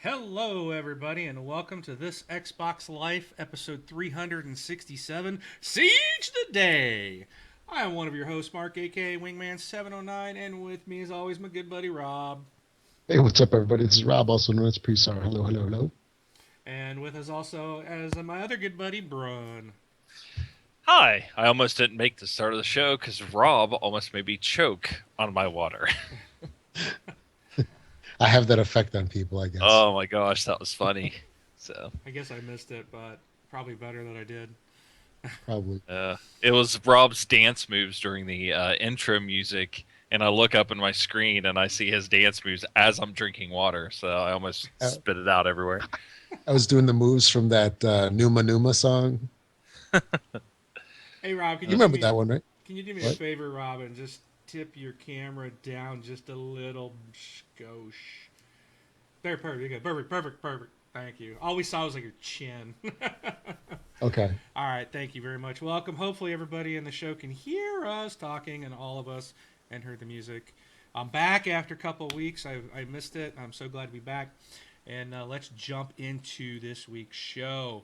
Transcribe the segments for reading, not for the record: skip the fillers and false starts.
Hello, everybody, and welcome to this Xbox Life episode 367 Siege the Day. I am one of your hosts, Mark, aka Wingman709, and with me, as always, my good buddy Rob. Hey, what's up, everybody? This is Rob, also known as Presar. Hello, hello, hello. And with us also as my other good buddy, Brun. Hi, I almost didn't make the start of the show because Rob almost made me choke on my water. I have that effect on people, I guess. Oh my gosh, that was funny. So, I guess I missed it, but probably better that I did. Probably. it was Rob's dance moves during the intro music, and I look up in my screen and I see his dance moves as I'm drinking water, so I almost Uh, spit it out everywhere. I was doing the moves from that Numa Numa song. Hey, Rob, You remember that one, right? can you do me a What? favor, Rob, and just tip your camera down just a little skosh? There, perfect. Good. Perfect, perfect, perfect. Thank you. All we saw was like your chin. Okay. All right, thank you very much. Welcome. Hopefully, everybody in the show can hear us talking and all of us and heard the music. I'm back after a couple of weeks. I missed it. I'm so glad to be back. And let's jump into this week's show.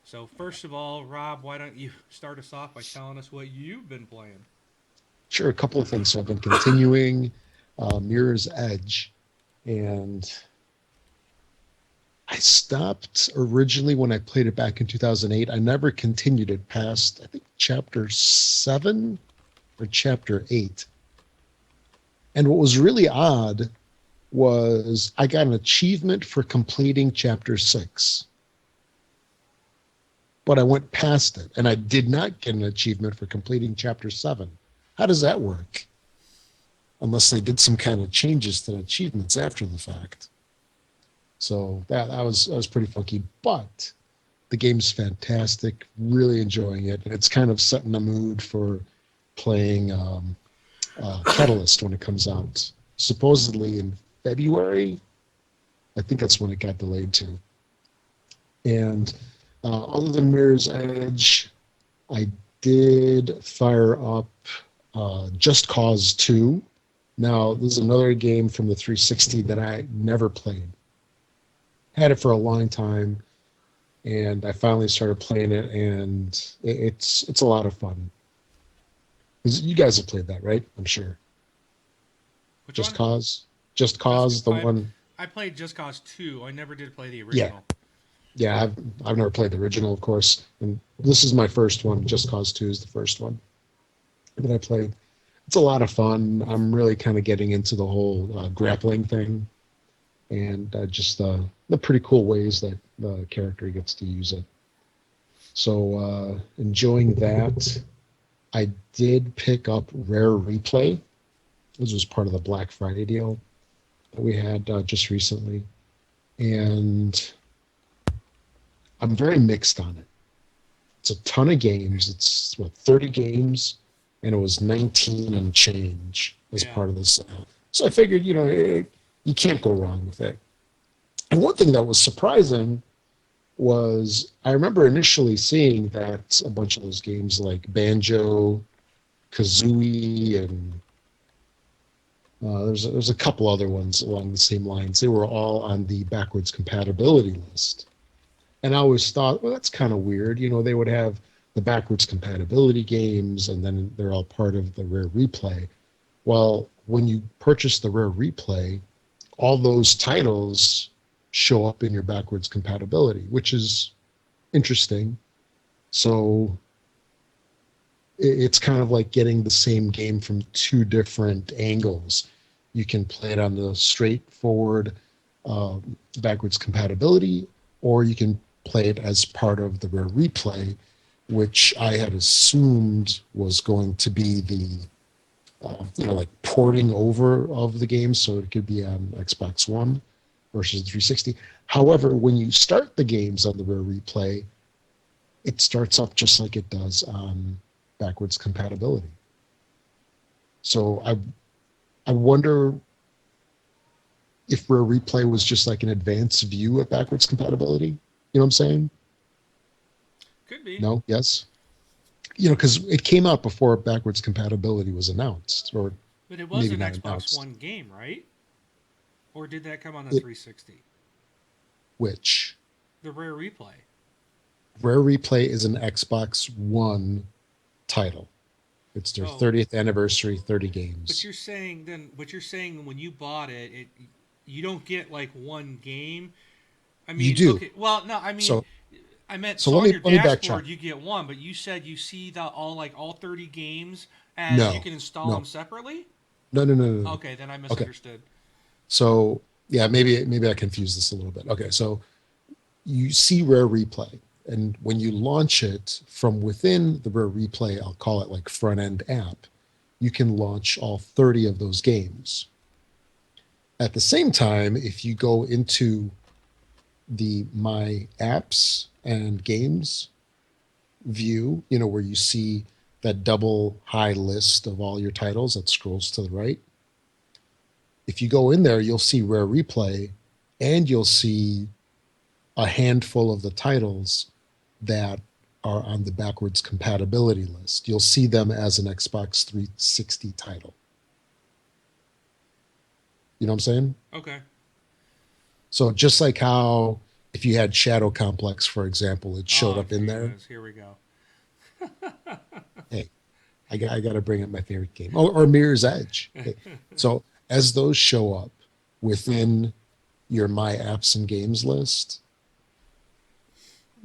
So, first of all, Rob, why don't you start us off by telling us what you've been playing? Sure, a couple of things. So I've been continuing Mirror's Edge, and I stopped originally when I played it back in 2008. I never continued it past, I think, chapter 7 or chapter 8. And what was really odd was I got an achievement for completing chapter 6, but I went past it and I did not get an achievement for completing chapter 7. How does that work? Unless they did some kind of changes to the achievements after the fact. So that was pretty funky, but the game's fantastic. Really enjoying it, and it's kind of setting the mood for playing Catalyst when it comes out. Supposedly in February, I think that's when it got delayed to. And other than Mirror's Edge, I did fire up Just Cause 2. Now, this is another game from the 360 that I never played. Had it for a long time, and I finally started playing it, and it's a lot of fun. 'Cause you guys have played that, right? I'm sure. Which Just one? Cause, Just Just Cause, the one. I played Just Cause 2. I never did play the Yeah, original. yeah. I've never played the original, of course, and this is my first one. Just Cause 2 is the first one that I played. It's a lot of fun. I'm really kind of getting into the whole grappling thing, and just the pretty cool ways that the character gets to use it. So enjoying that. I did pick up Rare Replay. This was part of the Black Friday deal that we had just recently, and I'm very mixed on it. It's a ton of games. It's what 30 games, and it was 19 and change as Yeah. part of this. So I figured, you can't go wrong with it. And one thing that was surprising was I remember initially seeing that a bunch of those games like Banjo, Kazooie, and there's a couple other ones along the same lines. They were all on the backwards compatibility list, and I always thought, well, that's kind of weird. They would have the backwards compatibility games, and then they're all part of the Rare Replay. Well, when you purchase the Rare Replay, all those titles show up in your backwards compatibility, which is interesting. So it's kind of like getting the same game from two different angles. You can play it on the straightforward backwards compatibility, or you can play it as part of the Rare Replay, which I had assumed was going to be the like porting over of the game, so it could be on Xbox One versus the 360. However, when you start the games on the Rare Replay, it starts up just like it does on backwards compatibility. So I wonder if Rare Replay was just like an advanced view of backwards compatibility. You know what I'm saying? Could be. No? Yes? Because it came out before backwards compatibility was announced, or But it was maybe an not Xbox announced. One game, right? Or did that come on the It, 360? Which The Rare Replay. Rare Replay is an Xbox One title. It's their Oh. 30th anniversary, 30 But games. you're saying then, but you're saying when you bought it, you don't get like one game. I You mean, do. okay, well, no, I mean, So I meant so so let on me your let me backtrack. dashboard you get one, but you said you see the all 30 games as you No, can install them no, separately. no, no, no, no, no. Okay, then I Okay. misunderstood. So yeah, maybe I confused this a little bit. Okay, so you see Rare Replay, and when you launch it from within the Rare Replay, I'll call it like front end app, you can launch all 30 of those games. At the same time, if you go into the My Apps and Games view, where you see that double high list of all your titles that scrolls to the right. If you go in there, you'll see Rare Replay and you'll see a handful of the titles that are on the backwards compatibility list. You'll see them as an Xbox 360 title. You know what I'm saying? Okay. So just like how if you had Shadow Complex, for example, it showed Oh, up in there. Jesus, here we go. Hey, I got to bring up my favorite game. Oh, or Mirror's Edge. Hey, so as those show up within your My Apps and Games list,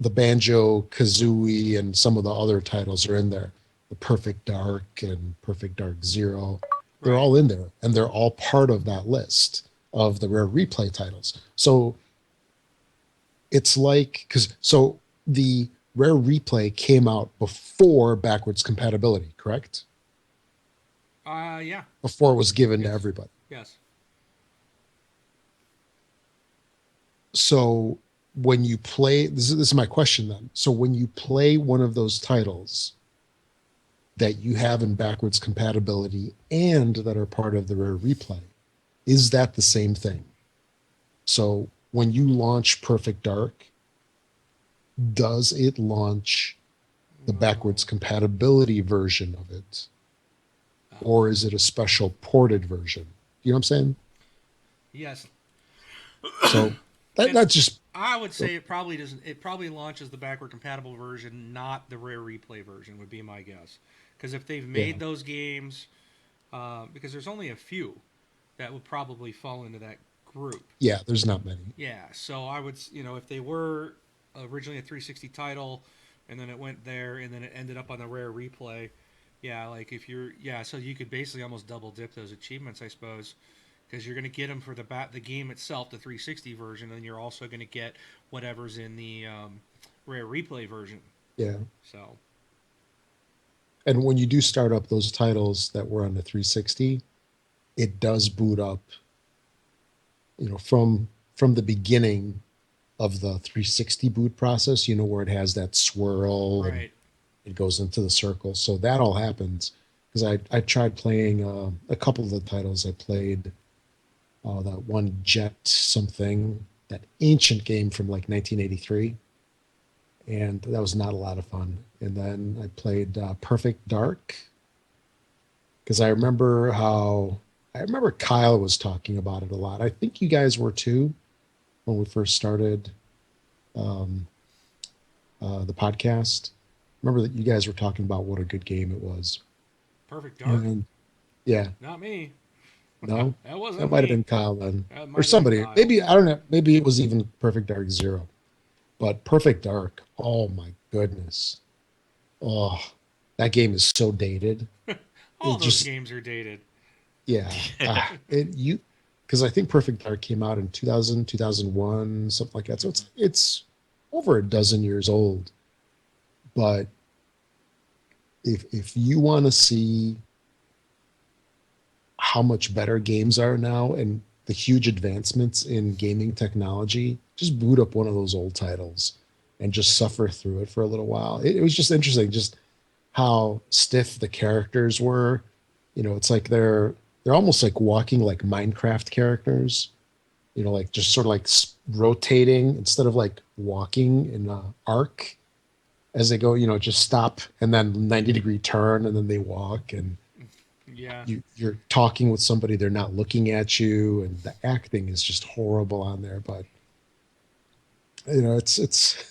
the Banjo Kazooie and some of the other titles are in there. The Perfect Dark and Perfect Dark Zero, they're Right. all in there, and they're all part of that list of the Rare Replay titles. So it's like so the Rare Replay came out before backwards compatibility, correct? Yeah. Before it was given to Yes. everybody. Yes. So when you play, this is my question then. So when you play one of those titles that you have in backwards compatibility and that are part of the Rare Replay, is that the same thing? So when you launch Perfect Dark, does it launch the backwards Oh. compatibility version of it? Oh. Or is it a special ported version? You know what I'm saying? Yes. So And that's just I would say it probably doesn't. It probably launches the backward compatible version, not the Rare Replay version, would be my guess. Because if they've yeah, made those games, because there's only a few that would probably fall into that group. yeah, there's not many. Yeah. So I would, if they were originally a 360 title, and then it went there, and then it ended up on the Rare Replay. Yeah, like if you're, yeah, so you could basically almost double dip those achievements, I suppose, because you're going to get them for the game itself, the 360 version, and you're also going to get whatever's in the Rare Replay version. Yeah. So And when you do start up those titles that were on the 360, it does boot up, from the beginning of the 360 boot process, where it has that swirl and right, it goes into the circle. So that all happens because I tried playing a couple of the titles. I played that one Jet something, that ancient game from like 1983, and that was not a lot of fun. And then I played Perfect Dark because I remember Kyle was talking about it a lot. I think you guys were too when we first started um, the podcast. Remember that you guys were talking about what a good game it was. Perfect Dark. And yeah, Not me. no, That that wasn't might have me. been Kyle then, That or might have been somebody. Kyle. Maybe I don't know. Maybe it was even Perfect Dark Zero, but Perfect Dark. Oh my goodness! Oh, that game is so dated. All It those just games are dated. yeah. Because I think Perfect Dark came out in 2000, 2001, something like that. So it's over a dozen years old. But if you want to see how much better games are now and the huge advancements in gaming technology, just boot up one of those old titles and just suffer through it for a little while. It was just interesting, just how stiff the characters were. It's like they're almost like walking like Minecraft characters. Like just sort of like rotating instead of like walking in a arc as they go. Just stop and then 90-degree turn and then they walk and Yeah. you're talking with somebody, they're not looking at you, and the acting is just horrible on there. But It's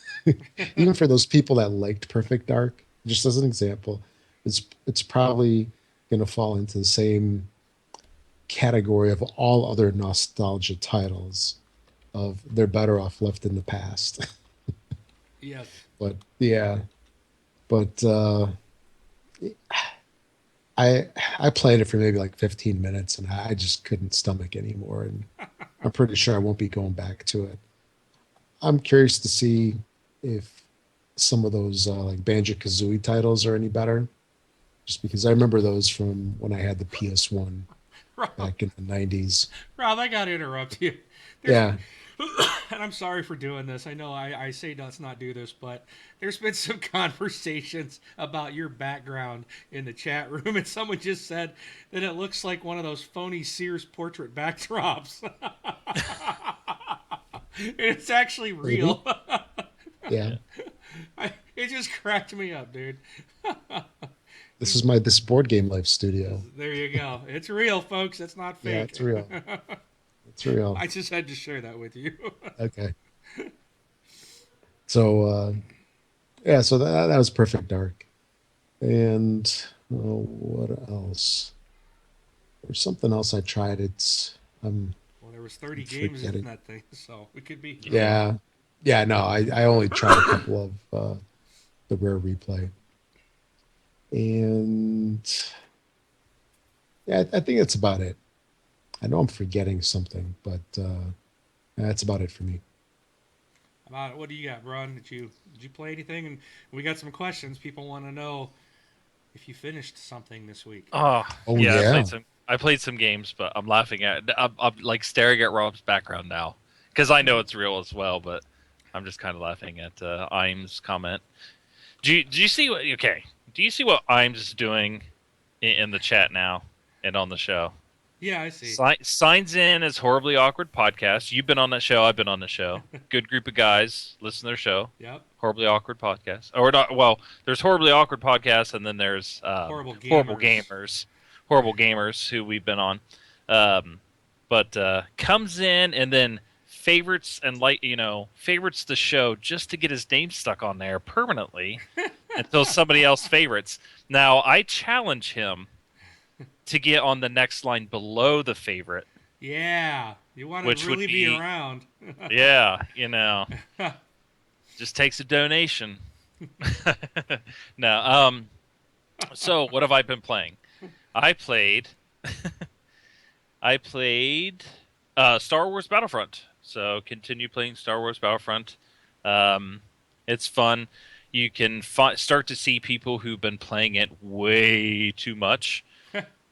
even for those people that liked Perfect Dark, just as an example, it's probably going to fall into the same category of all other nostalgia titles of they're better off left in the past. Yes. But yeah, but I I played it for maybe like 15 minutes and I just couldn't stomach anymore, and I'm pretty sure I won't be going back to it. I'm curious to see if some of those like Banjo Kazooie titles are any better, just because I remember those from when I had the PS1 Rob, back in the 90s. Rob, I got to interrupt you. There's, Yeah, and I'm sorry for doing this. I know I say let's not do this, but there's been some conversations about your background in the chat room, and someone just said that it looks like one of those phony Sears portrait backdrops. It's actually maybe. real. Yeah, It just cracked me up, dude. this board game life studio. There you go. It's real, folks. It's not Yeah, fake. it's real. It's real. I just had to share that with you. Okay. So yeah, so that was Perfect Dark. And what else? There's something else I tried. Well, there was 30 I'm games in forgetting. that thing, so we could be. Yeah, yeah. No, I only tried a couple of the Rare Replay, and yeah, I think that's about it. I know I'm forgetting something, but that's about it for me. About what do you got, Ron? Did you play anything? And we got some questions. People want to know if you finished something this week. Oh, Oh yeah, yeah, I played some games, but I'm laughing at I'm like staring at Rob's background now because I know it's real as well, but I'm just kind of laughing at Im's comment. Do you see what? Okay, do you see what Im's is doing in the chat now and on the show? Yeah, I see. Signs in as Horribly Awkward Podcast. You've been on that show. I've been on the show. Good group of guys. Listen to their show. Yep. Horribly Awkward Podcast. Or not? Well, there's Horribly Awkward Podcast, and then there's Horrible Horrible gamers. Gamers. Horrible Gamers, who we've been on. But comes in and then favorites and favorites the show just to get his name stuck on there permanently until somebody else favorites. Now I challenge him to get on the next line below the favorite, Yeah, you want which to would really be be around. yeah, just takes a donation. No, so what have I been playing? I played I played Star Wars Battlefront. So continue playing Star Wars Battlefront. It's fun. You can start to see people who've been playing it way too much.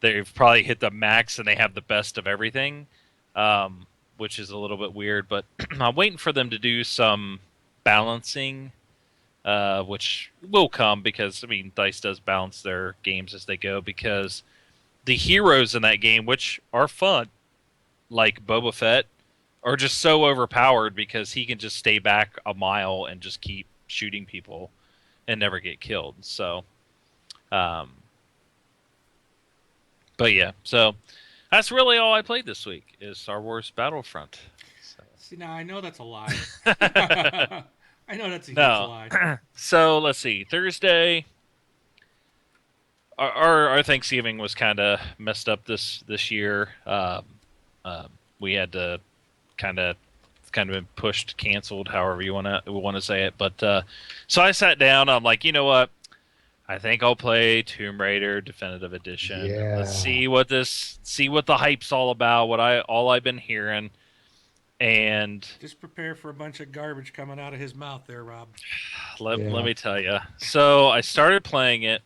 They've probably hit the max and they have the best of everything, which is a little bit weird. But I'm waiting for them to do some balancing, which will come because, I mean, DICE does balance their games as they go because the heroes in that game, which are fun, like Boba Fett, are just so overpowered because he can just stay back a mile and just keep shooting people and never get killed. So, but yeah, so that's really all I played this week is Star Wars Battlefront. See, now I know that's a lie. I know that's a huge No, lie. so let's see. Thursday, our Thanksgiving was kind of messed up this year. We had to kind of been pushed, canceled, however you want to say it. But so I sat down. I'm like, you know what? I think I'll play Tomb Raider Definitive Edition. yeah. Let's see what the hype's all about. All I've been hearing, and Just prepare for a bunch of garbage coming out of his mouth there, Rob. let Yeah. me tell you. So I started playing it,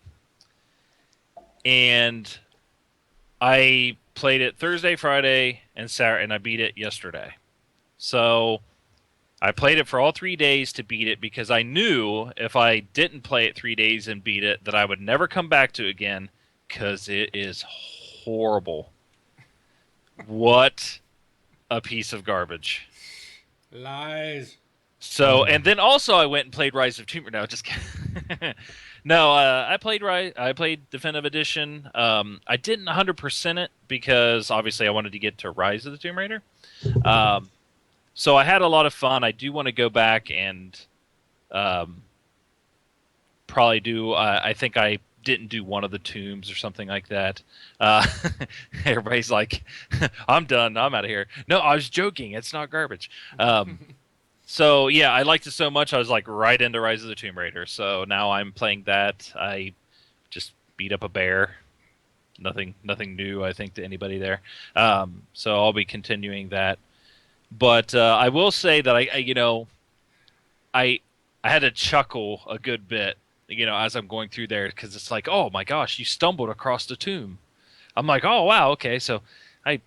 and I played it Thursday, Friday, and Saturday, and I beat it yesterday. So I played it for all 3 days to beat it because I knew if I didn't play it 3 days and beat it, that I would never come back to it again because it is horrible. What a piece of garbage. Lies. So, and then also I went and played Rise of Tomb Raider. No, just kidding. No, I played Definitive Edition. I didn't 100% it because obviously I wanted to get to Rise of the Tomb Raider. so I had a lot of fun. I do want to go back and um, probably do. I think I didn't do one of the tombs or something like that. Uh, everybody's like, "I'm done. I'm out of here." No, I was joking. It's not garbage. So yeah, I liked it so much. I was like right into Rise of the Tomb Raider. So now I'm playing that. I just beat up a bear. Nothing new, I think, to anybody there. So I'll be continuing that. But I will say that I I had to chuckle a good bit, as I'm going through there because it's like, oh my gosh, you stumbled across the tomb. I'm like, oh wow, okay. So I,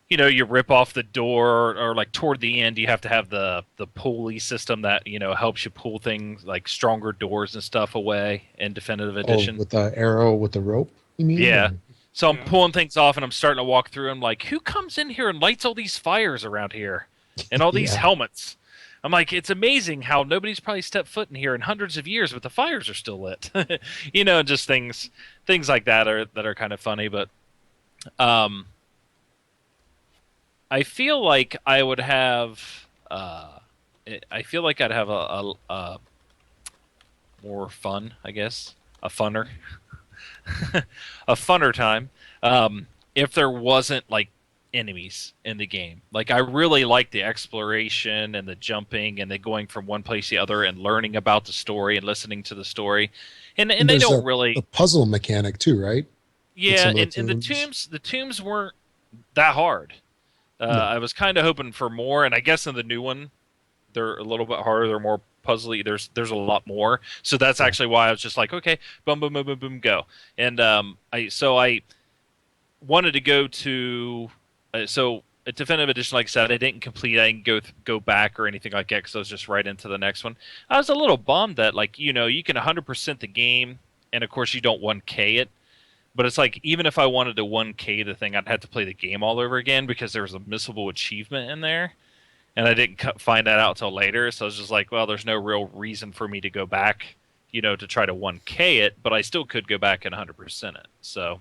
you rip off the door, or like toward the end, you have to have the pulley system that helps you pull things like stronger doors and stuff away in Definitive Oh, Edition. with the arrow with the rope, you mean? Yeah. Or- So I'm Yeah. pulling things off and I'm starting to walk through. I'm like, who comes in here and lights all these fires around here and all these Yeah. helmets? I'm like, it's amazing how nobody's probably stepped foot in here in hundreds of years, but the fires are still lit. Just things like that are kind of funny. But um, I feel like I would have. I feel like I'd have a more fun, I guess, a funner a funner time if there wasn't like enemies in the game. Like I really like the exploration and the jumping and the going from one place to the other and learning about the story and listening to the story. And they there's don't a really. puzzle mechanic too, right? With Yeah, some of and the the tombs weren't that hard. No. I was kind of hoping for more, and I guess in the new one they're a little bit harder. They're more puzzly. There's a lot more. So that's Yeah. actually why I was just like, okay, boom, boom, boom, boom, boom, go. And I wanted to go to so a definitive edition. Like I said, I didn't complete. I didn't go back or anything like that because I was just right into the next one. I was a little bummed that you can 100% the game, and of course you don't 1K it. But it's like even if I wanted to 1K the thing, I'd have to play the game all over again because there was a missable achievement in there, and I didn't find that out till later. So I was just like, well, there's no real reason for me to go back, to try to 1K it, but I still could go back and 100% it. So,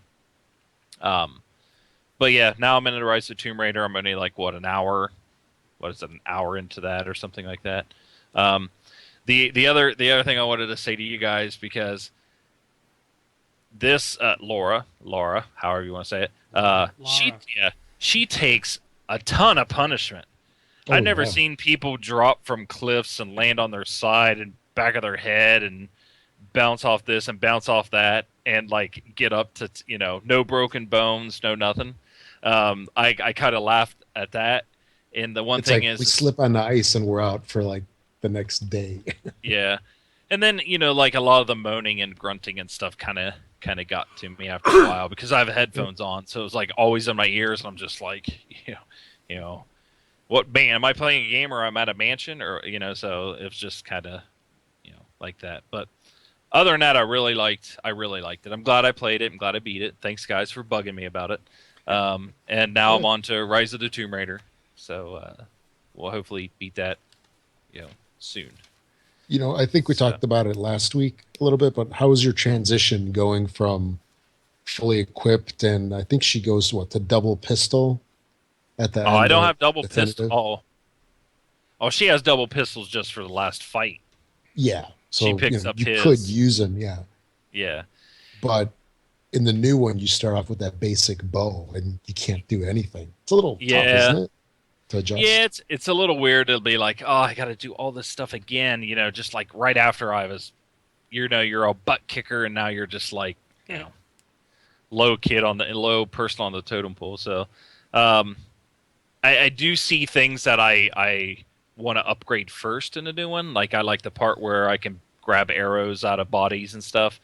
but yeah, now I'm in the Rise of Tomb Raider. I'm only like an hour. What is it, an hour into that or something like that? Um, the other thing I wanted to say to you guys, because this Laura, however you want to say it, she Lara. yeah, she takes a ton of punishment. Oh, I've never yeah. seen people drop from cliffs and land on their side and back of their head and bounce off this and bounce off that and like get up to no broken bones, no nothing. I kind of laughed at that. And the one It's thing like we is slip on the ice and we're out for like the next day. yeah. And then like a lot of the moaning and grunting and stuff kind of got to me after a while because I have headphones on, so it was like always in my ears, and I'm just like, you know, what band am I playing a game or I'm at a mansion or so it was just kind of like that. But other than that, I really liked it. I'm glad I played it. I'm glad I beat it. Thanks guys for bugging me about it. And now I'm Yeah. on to Rise of the Tomb Raider, so we'll hopefully beat that soon. I think we So talked about it last week a little bit, but how was your transition going from fully equipped and I think she goes to double pistol at the oh, I end don't of have double pistol. definitive? Oh, she has double pistols just for the last fight. Yeah. She So, picks up you his. could use them, yeah. Yeah. But in the new one, you start off with that basic bow and you can't do anything. It's a little tough, Yeah. isn't it? To adjust. Yeah, it's a little weird. It'll be like, oh, I got to do all this stuff again. Just like right after I was, you're a butt kicker, and now you're just like, low person on the totem pole. So, um, I do see things that I want to upgrade first in the new one. Like I like the part where I can grab arrows out of bodies and stuff.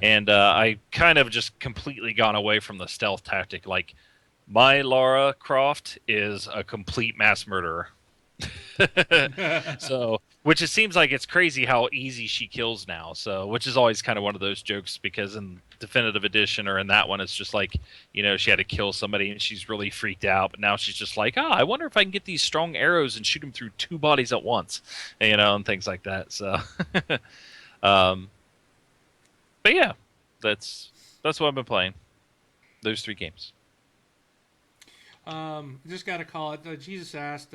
And I kind of just completely gone away from the stealth tactic. Like my Lara Croft is a complete mass murderer. So, which it seems like it's crazy how easy she kills now. So, which is always kind of one of those jokes because in Definitive Edition or in that one, it's just like, she had to kill somebody and she's really freaked out. But now she's just like, I wonder if I can get these strong arrows and shoot them through two bodies at once, and things like that. So, but yeah, that's what I've been playing. Those 3 games. Just got to call it. Jesus asked,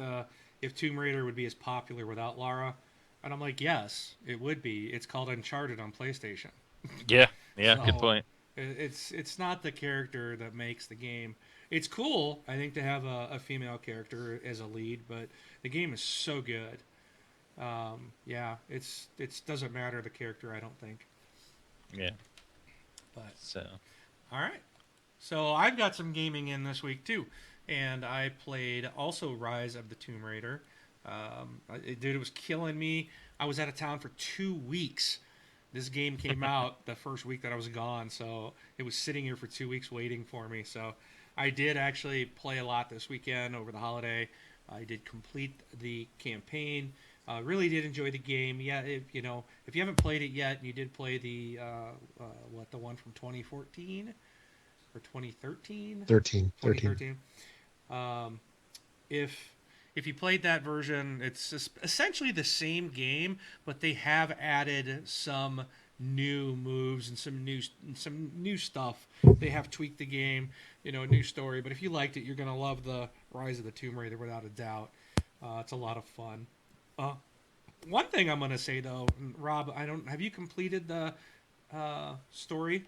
if Tomb Raider would be as popular without Lara, and I'm like, yes, it would be. It's called Uncharted on PlayStation. Yeah, yeah, good So point. it's not the character that makes the game. It's cool, I think, to have a female character as a lead, but the game is so good. Yeah, it's doesn't matter the character, I don't think. Yeah. But So all right, so I've got some gaming in this week too, and I played also Rise of the Tomb Raider. Dude, it was killing me. I was out of town for 2 weeks. This game came out the first week that I was gone, so it was sitting here for 2 weeks waiting for me. So I did actually play a lot this weekend over the holiday. I did complete the campaign. Really did enjoy the game. Yeah, if you haven't played it yet, and you did play the one from 2014 or 2013, 13. 2013. Um, if if you played that version, it's essentially the same game, but they have added some new moves and some new stuff. They have tweaked the game, a new story. But if you liked it, you're gonna love the Rise of the Tomb Raider without a doubt. It's a lot of fun. Uh, One thing I'm gonna say though, Rob, I don't have you completed the story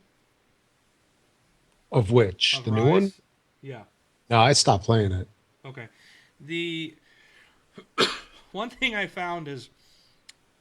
Of which? of The new one? Rise? Yeah. No, I stopped playing it. Okay. The one thing I found is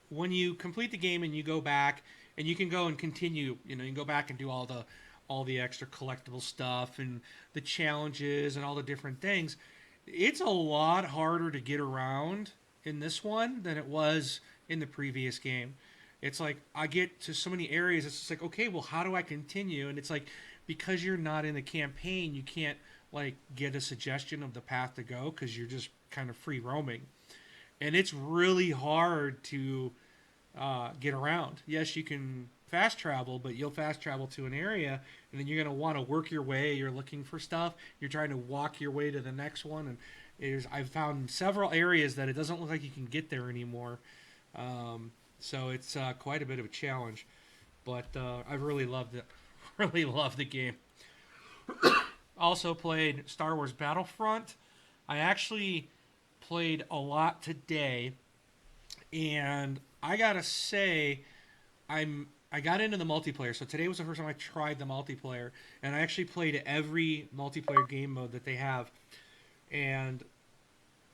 when you complete the game and you go back and you can go and continue, you can go back and do all the extra collectible stuff and the challenges and all the different things. It's a lot harder to get around in this one than it was in the previous game. It's like I get to so many areas, it's just like, okay, well, how do I continue? And it's like because you're not in the campaign, you can't like get a suggestion of the path to go because you're just kind of free roaming, and it's really hard to get around. Yes, you can fast travel, but you'll fast travel to an area, and then you're going to want to work your way. You're looking for stuff. You're trying to walk your way to the next one, and I've found several areas that it doesn't look like you can get there anymore. So it's quite a bit of a challenge, but I really loved it. Really loved the game. Also played Star Wars Battlefront. I actually played a lot today, and I gotta say, I got into the multiplayer. So today was the first time I tried the multiplayer, and I actually played every multiplayer game mode that they have, and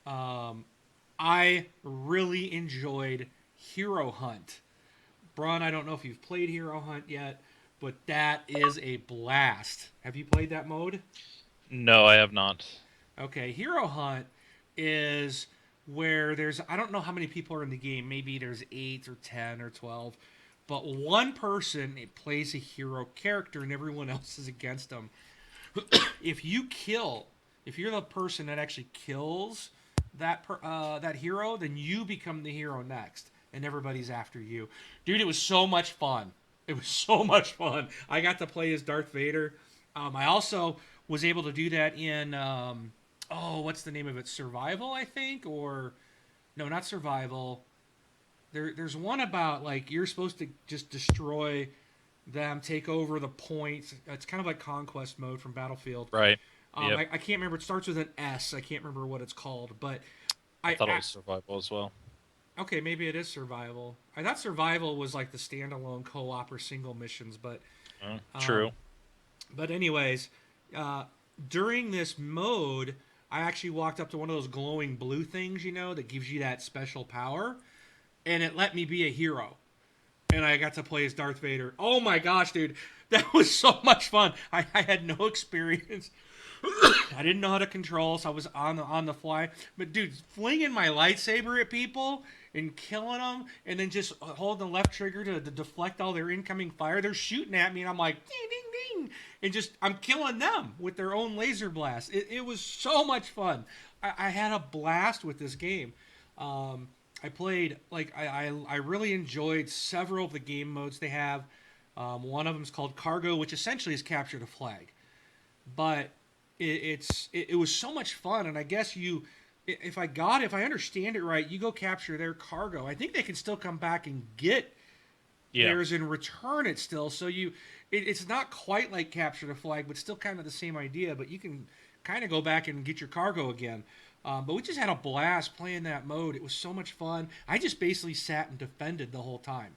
I really enjoyed Hero Hunt. Braun, I don't know if you've played Hero Hunt yet, but that is a blast. Have you played that mode? no, I have not. Okay, Hero Hunt is where I don't know how many people are in the game. Maybe there's 8 or 10 or 12. But one person plays a hero character and everyone else is against them. if you kill, if you're the person that actually kills that hero, then you become the hero next, and everybody's after you. Dude, it was so much fun. It was so much fun. I got to play as Darth Vader. I also was able to do that in what's the name of it? Survival, I think, or no, not Survival. There's one about like you're supposed to just destroy them, take over the points. It's kind of like conquest mode from Battlefield. Right. Yep. I can't remember. It starts with an S. I can't remember what it's called, but I thought it was survival as well. okay, maybe it is survival. I thought survival was like the standalone co-op or single missions, but True. but anyways, during this mode, I actually walked up to one of those glowing blue things, that gives you that special power, and it let me be a hero. And I got to play as Darth Vader. Oh my gosh, dude. That was so much fun. I had no experience. I didn't know how to control, so I was on the fly. But dude, flinging my lightsaber at people and killing them, and then just holding the left trigger to deflect all their incoming fire. They're shooting at me, and I'm like, ding, ding, ding. And just, I'm killing them with their own laser blast. It was so much fun. I had a blast with this game. I played, like, I really enjoyed several of the game modes they have. One of them is called Cargo, which essentially is capture the flag. But it was so much fun, and I guess if I understand it right, you go capture their cargo. I think they can still come back and get theirs and return it still. So it's not quite like capture the flag, but still kind of the same idea. But you can kind of go back and get your cargo again. But we just had a blast playing that mode. It was so much fun. I just basically sat and defended the whole time.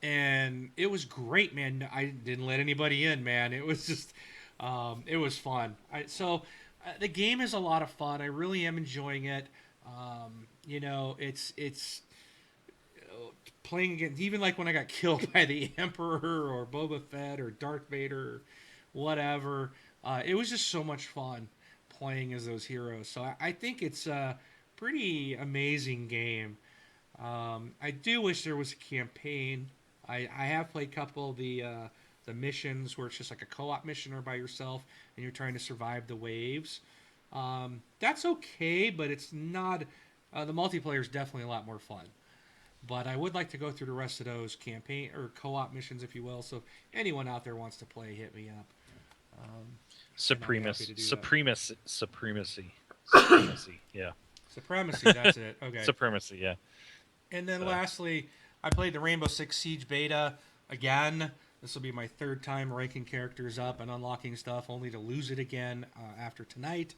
And it was great, man. I didn't let anybody in, man. It was just, it was fun. The game is a lot of fun. I really am enjoying it. It's playing against, even like when I got killed by the Emperor or Boba Fett or Darth Vader or whatever. It was just so much fun playing as those heroes. So I think it's a pretty amazing game. I do wish there was a campaign. I have played a couple of the missions where it's just like a co-op mission or by yourself and you're trying to survive the waves. That's okay, but it's not. The multiplayer is definitely a lot more fun. But I would like to go through the rest of those campaign or co-op missions, if you will. So if anyone out there wants to play, hit me up. Supremacy. Yeah. Supremacy, that's it. Okay. Supremacy. Yeah. And then So- lastly, I played the Rainbow Six Siege beta again. This will be my third time ranking characters up and unlocking stuff, only to lose it again after tonight.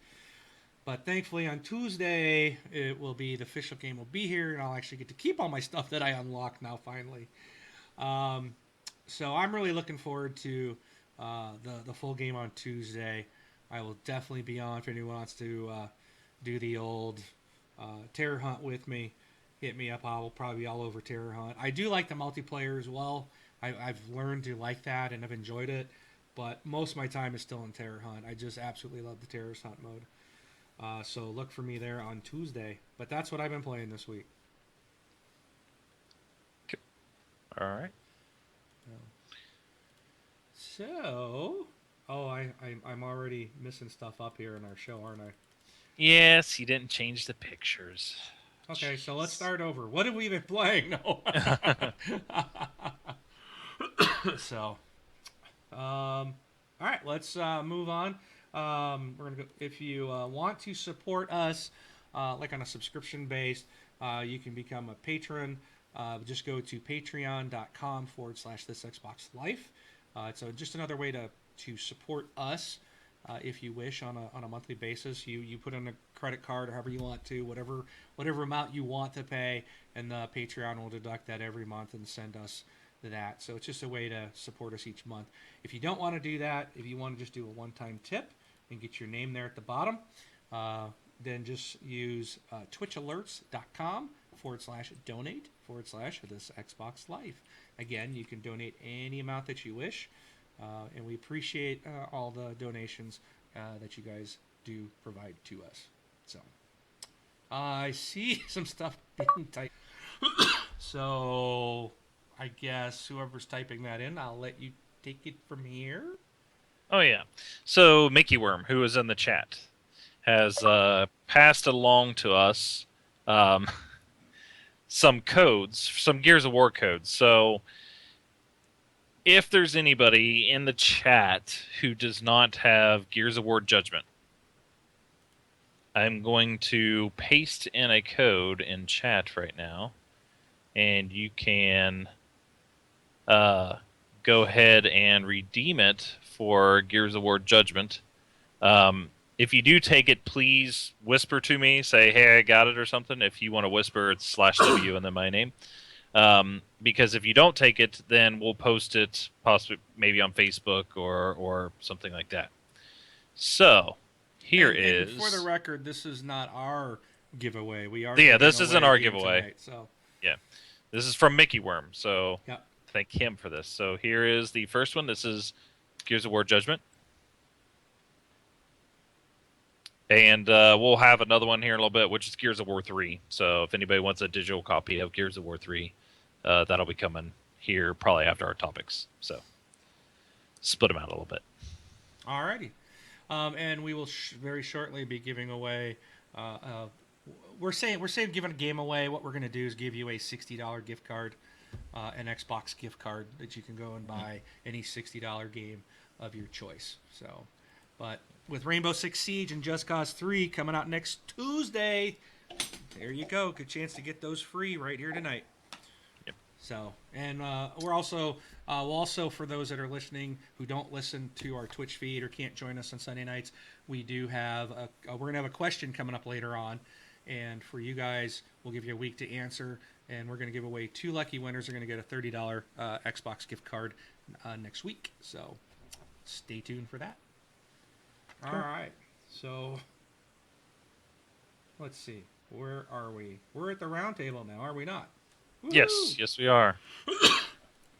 But thankfully on Tuesday, the official game will be here, and I'll actually get to keep all my stuff that I unlocked now finally. So I'm really looking forward to the full game on Tuesday. I will definitely be on if anyone wants to do the old Terror Hunt with me. Hit me up. I will probably be all over Terror Hunt. I do like the multiplayer as well. I've learned to like that and I've enjoyed it. But most of my time is still in Terror Hunt. I just absolutely love the Terrorist Hunt mode. So look for me there on Tuesday. But that's what I've been playing this week. All right. So, I'm already missing stuff up here in our show, aren't I? Yes, you didn't change the pictures. Okay, so let's start over. What have we been playing? No. So, all right, let's move on. We're gonna go. If you want to support us, like on a subscription base, you can become a patron. Just go to patreon.com/This Xbox Life. It's just another way to support us. If you wish, on a monthly basis, you put in a credit card or however you want to, whatever amount you want to pay, and the Patreon will deduct that every month and send us that. So it's just a way to support us each month. If you don't want to do that, if you want to just do a one-time tip and get your name there at the bottom, then just use twitchalerts.com/donate/This Xbox Life. Again, you can donate any amount that you wish. And we appreciate all the donations that you guys do provide to us. So, I see some stuff being typed. So, I guess whoever's typing that in, I'll let you take it from here. Oh yeah. So Mickey Worm, who is in the chat, has passed along to us some codes, some Gears of War codes. So if there's anybody in the chat who does not have Gears of War Judgment, I'm going to paste in a code in chat right now, and you can go ahead and redeem it for Gears of War Judgment. If you do take it, please whisper to me, say, hey, I got it or something. If you want to whisper, it's /W and then my name. Because if you don't take it, then we'll post it possibly maybe on Facebook or something like that. So And for the record, this is not our giveaway. We are this isn't our game giveaway. tonight, so Yeah, this is from Mickey Worm. So Yep. thank him for this. So here is the first one. This is Gears of War Judgment. And we'll have another one here in a little bit, which is Gears of War 3. So if anybody wants a digital copy of Gears of War 3, that'll be coming here probably after our topics. So split them out a little bit. Alrighty. And we will very shortly be giving away. We're saying giving a game away. What we're going to do is give you a $60 gift card, an Xbox gift card that you can go and buy any $60 game of your choice. So, but with Rainbow Six Siege and Just Cause 3 coming out next Tuesday, there you go. Good chance to get those free right here tonight. Yep. So, and we're also we'll also, for those that are listening who don't listen to our Twitch feed or can't join us on Sunday nights, we do have we're gonna have a question coming up later on, and for you guys, we'll give you a week to answer, and we're gonna give away 2 lucky winners. Are gonna get a $30 Xbox gift card next week. So, stay tuned for that. All right. So, let's see. Where are we? We're at the round table now, are we not? Yes, Woo! yes, we are.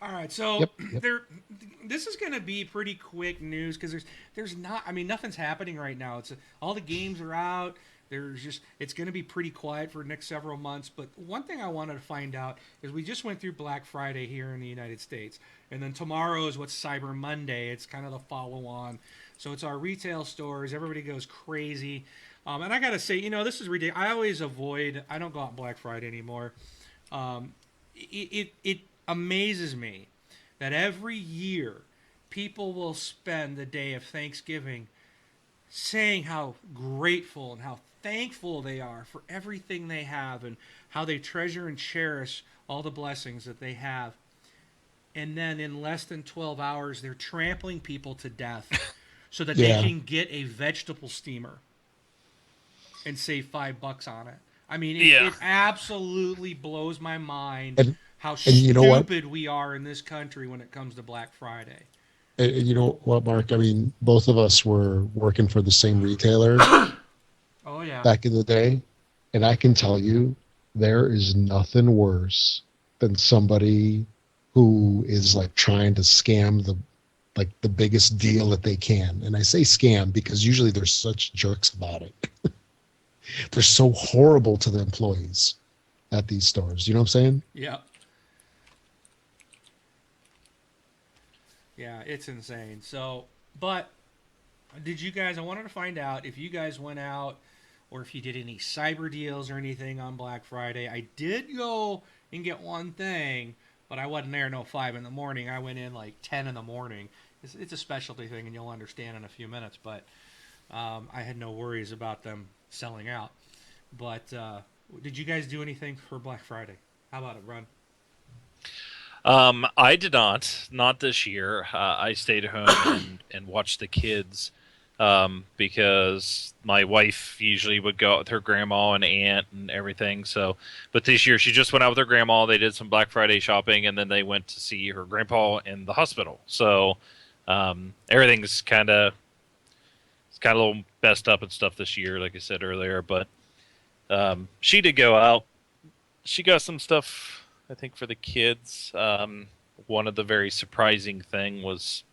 All right, so Yep, yep. this is going to be pretty quick news because there's not. I mean, nothing's happening right now. All the games are out. It's going to be pretty quiet for the next several months. But one thing I wanted to find out is we just went through Black Friday here in the United States, and then tomorrow is what's Cyber Monday. It's kind of the follow on. So it's our retail stores. Everybody goes crazy, and I got to say, this is ridiculous. I always avoid. I don't go out Black Friday anymore. It amazes me that every year people will spend the day of Thanksgiving saying how grateful and how thankful they are for everything they have and how they treasure and cherish all the blessings that they have. And then in less than 12 hours, they're trampling people to death so that Yeah. they can get a vegetable steamer and save $5 on it. I mean, it absolutely blows my mind And how you know what? stupid we are in this country when it comes to Black Friday. And you know what, Mark? I mean, both of us were working for the same retailer Oh yeah. back in the day, and I can tell you, there is nothing worse than somebody who is like trying to scam the biggest deal that they can. And I say scam because usually they're such jerks about it. They're so horrible to the employees at these stores. You know what I'm saying? Yeah. Yeah, it's insane. So, but did you guys? I wanted to find out if you guys went out or if you did any cyber deals or anything on Black Friday. I did go and get one thing, but I wasn't there no 5 in the morning. I went in like 10 in the morning. It's a specialty thing, and you'll understand in a few minutes. But I had no worries about them selling out. But did you guys do anything for Black Friday? How about it, Run? I did not this year. I stayed at home and watched the kids because my wife usually would go out with her grandma and aunt and everything. So, but this year she just went out with her grandma. They did some Black Friday shopping, and then they went to see her grandpa in the hospital. So everything's kind of a little messed up and stuff this year, like I said earlier. But she did go out. She got some stuff, I think, for the kids. One of the very surprising thing was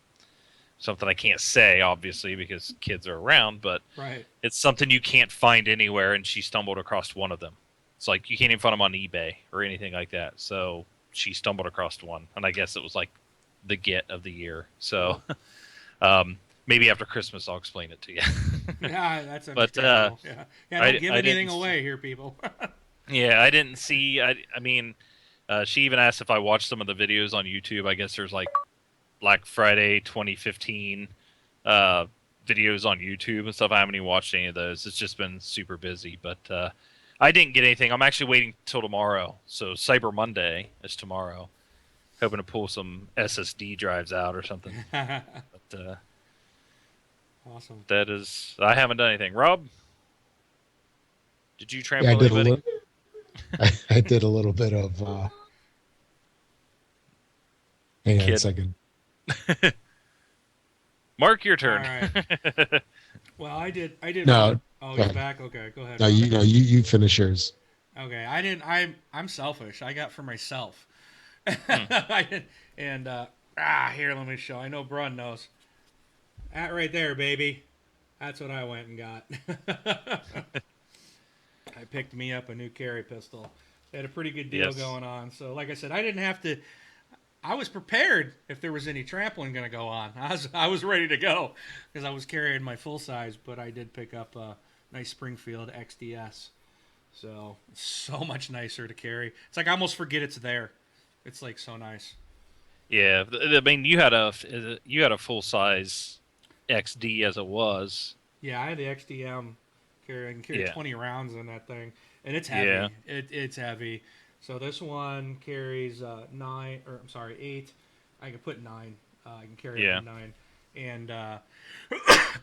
something I can't say, obviously, because kids are around, but Right. it's something you can't find anywhere, and she stumbled across one of them. It's like you can't even find them on eBay or anything like that. So she stumbled across one, and I guess it was like the get of the year. So maybe after Christmas I'll explain it to you. Yeah, that's But, understandable. Yeah, don't give I anything didn't away here, people. Yeah, I didn't see. I mean, she even asked if I watched some of the videos on YouTube. I guess there's like Black Friday 2015 videos on YouTube and stuff. I haven't even watched any of those. It's just been super busy. But I didn't get anything. I'm actually waiting till tomorrow. So Cyber Monday is tomorrow. Hoping to pull some SSD drives out or something. But Awesome. that is, I haven't done anything. Rob, did you Yeah, trample anybody? I did a little bit of. Hang on a Kid. second. Mark, your All turn. right. Well, I did. No, one. Oh, go you're ahead. back. Okay, go ahead. No, Rob. you finish yours. Okay, I didn't. I'm selfish. I got for myself. Hmm. I didn't, and here, let me show. I know Brun knows. That right there, baby. That's what I went and got. I picked me up a new carry pistol. They had a pretty good deal Yes. going on. So, like I said, I didn't have to. I was prepared if there was any trampling going to go on. I was ready to go because I was carrying my full size, but I did pick up a nice Springfield XDS. So it's so much nicer to carry. It's like I almost forget it's there. It's like so nice. Yeah, I mean, you had a full size XD as it was. Yeah, I had the XDM carry. I can carry Yeah. 20 rounds in that thing, and it's heavy. Yeah. It's heavy. So this one carries 9, or I'm sorry, 8. I can put 9. I can carry Yeah. up to 9, and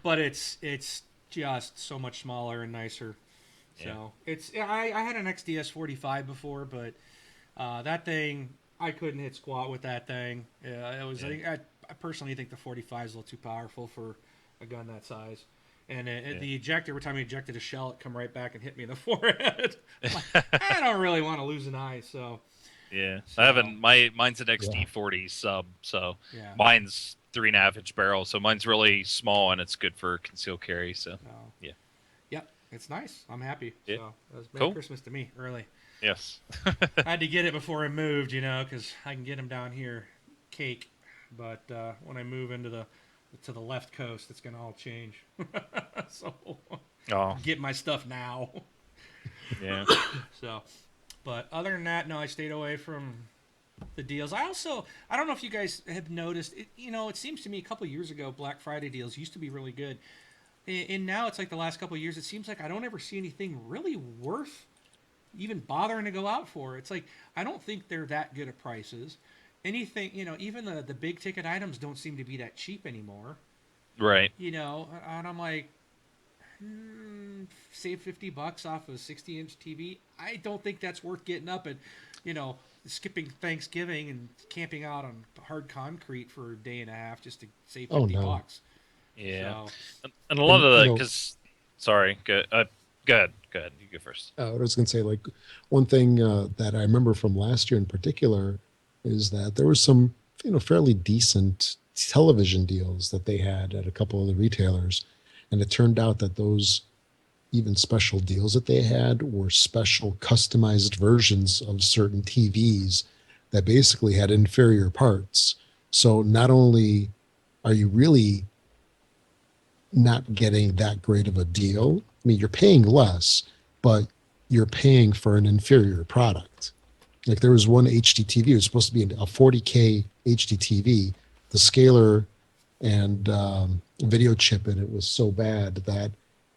but it's just so much smaller and nicer. Yeah. So I had an XDS 45 before, but that thing I couldn't hit squat with that thing. It was Yeah. I personally think the 45 is a little too powerful for a gun that size. And Yeah. the ejector, every time I ejected a shell, it come right back and hit me in the forehead. I'm like, I don't really want to lose an eye, so Yeah, I so haven't. Mine's an Yeah. XD40 sub, so yeah. mine's 3.5 inch barrel, so mine's really small and it's good for concealed carry. So So, yeah, yep, it's nice. I'm happy. yeah, So it was Merry cool. Christmas to me early. Yes, I had to get it before I moved, because I can get them down here, cake. But when I move into the to the left coast, it's gonna all change. So oh get my stuff now. yeah, So, but other than that, no, I stayed away from the deals. I don't know if you guys have noticed. It seems to me a couple years ago, Black Friday deals used to be really good, and now it's like the last couple of years. It seems like I don't ever see anything really worth even bothering to go out for. It's like I don't think they're that good at prices. Anything, even the big ticket items don't seem to be that cheap anymore. right, And I'm like, save $50 off a 60-inch TV. I don't think that's worth getting up and, skipping Thanksgiving and camping out on hard concrete for a day and a half just to save Oh 50 no. bucks. yeah, So and a lot And of the because sorry, go ahead, you go first. I was going to say, like, one thing that I remember from last year in particular is that there was some, fairly decent television deals that they had at a couple of the retailers. And it turned out that those even special deals that they had were special customized versions of certain TVs that basically had inferior parts. So not only are you really not getting that great of a deal. I mean, you're paying less, but you're paying for an inferior product. Like there was one HDTV, it was supposed to be a 40K HDTV. The scaler and video chip in it was so bad that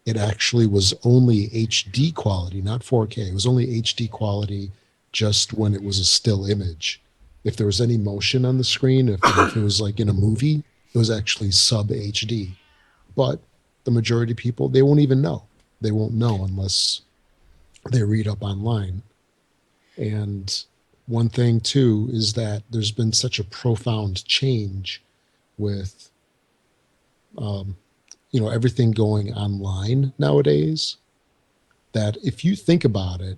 it actually was only HD quality, not 4K. It was only HD quality just when it was a still image. If there was any motion on the screen, if it was like in a movie, it was actually sub HD. But the majority of people, they won't even know. They won't know unless they read up online. And one thing too is that there's been such a profound change with um, everything going online nowadays that if you think about it,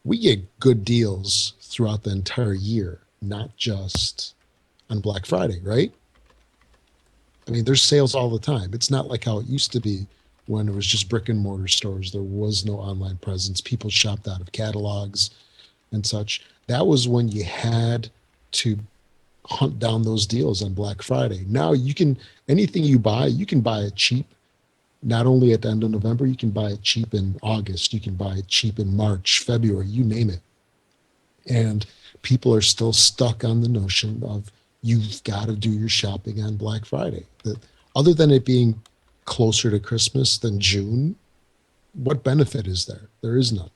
we get good deals throughout the entire year, not just on Black Friday, right? I mean, there's sales all the time. It's not like how it used to be when it was just brick and mortar stores. There was no online presence. People shopped out of catalogs and such. That was when you had to hunt down those deals on Black Friday. Now you can, anything you can buy it cheap. Not only at the end of November, you can buy it cheap in August. You can buy it cheap in March, February, you name it. And people are still stuck on the notion of you've got to do your shopping on Black Friday. That other than it being closer to Christmas than June, what benefit is there? There is none.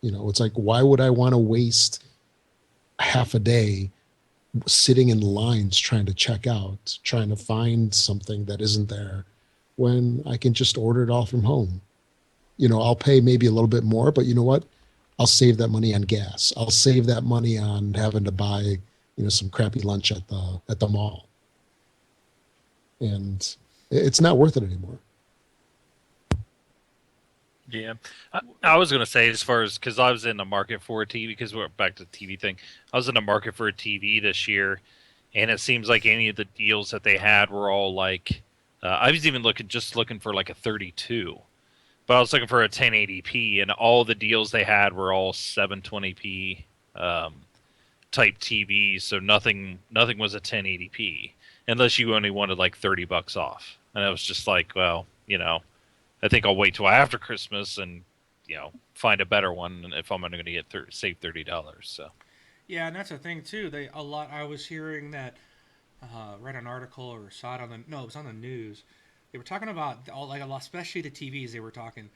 It's like, why would I want to waste half a day sitting in lines trying to check out, trying to find something that isn't there when I can just order it all from home? I'll pay maybe a little bit more, but you know what? I'll save that money on gas. I'll save that money on having to buy, some crappy lunch at the mall. And it's not worth it anymore. Yeah, I was gonna say as far as because I was in the market for a TV because we're back to the TV thing. I was in the market for a TV this year, and it seems like any of the deals that they had were all like, I was even looking for like a 32, but I was looking for a 1080p, and all the deals they had were all 720p type TVs, so nothing was a 1080p unless you only wanted like $30 off, and I was just like, well, I think I'll wait till after Christmas and find a better one if I'm going to get save $30. So yeah, and that's the thing too. I was hearing that read an article or saw it on the no, it was on the news. They were talking about all like a lot, especially the TVs. They were talking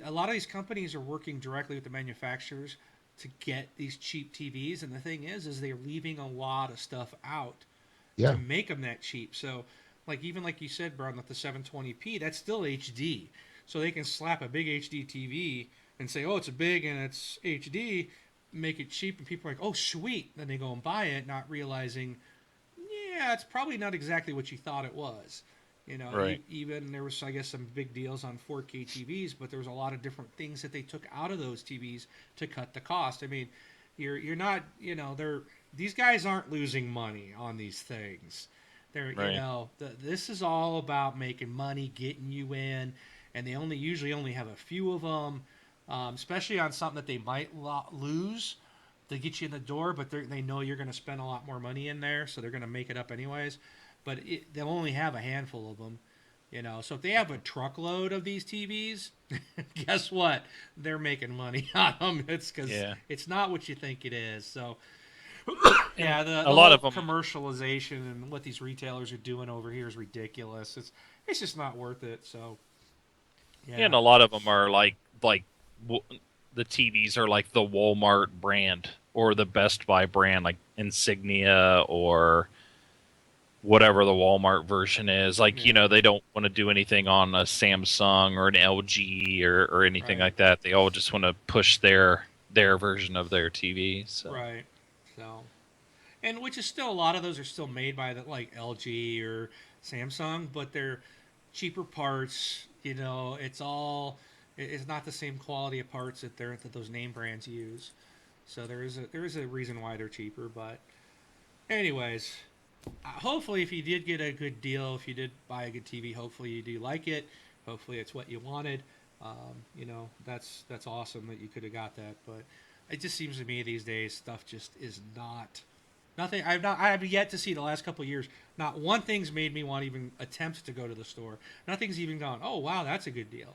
a lot of these companies are working directly with the manufacturers to get these cheap TVs, and the thing is they're leaving a lot of stuff out Yeah. to make them that cheap. So, like even like you said, Brian, with the 720p, that's still HD. So they can slap a big HD TV and say, "Oh, it's a big and it's HD," make it cheap, and people are like, "Oh, sweet!" Then they go and buy it, not realizing, yeah, it's probably not exactly what you thought it was. Right. Even there was, I guess, some big deals on 4K TVs, but there was a lot of different things that they took out of those TVs to cut the cost. I mean, you're not, they're these guys aren't losing money on these things. They're, Right. this is all about making money, getting you in, and they usually only have a few of them, especially on something that they might lose to get you in the door, but they know you're going to spend a lot more money in there, so they're going to make it up anyways. But they'll only have a handful of them, So if they have a truckload of these TVs, guess what? They're making money on them. It's because Yeah. it's not what you think it is. So And yeah, the a lot whole of them. commercialization and what these retailers are doing over here is ridiculous. It's just not worth it. So And yeah, a lot of them are like w- the TVs are like the Walmart brand or the Best Buy brand, like Insignia or whatever the Walmart version is. Like, yeah, they don't want to do anything on a Samsung or an LG or anything right, like that. They all just want to push their version of their TV. So right. So and which is still a lot of those are still made by like LG or Samsung, but they're cheaper parts. It's all it's not the same quality of parts that those name brands use. So there is a reason why they're cheaper. But anyways, hopefully if you did get a good deal, if you did buy a good TV, hopefully you do like it. Hopefully it's what you wanted. That's awesome that you could have got that. But it just seems to me these days stuff just is not nothing. I have yet to see the last couple of years. Not one thing's made me want to even attempt to go to the store. Nothing's even gone. Oh wow, that's a good deal.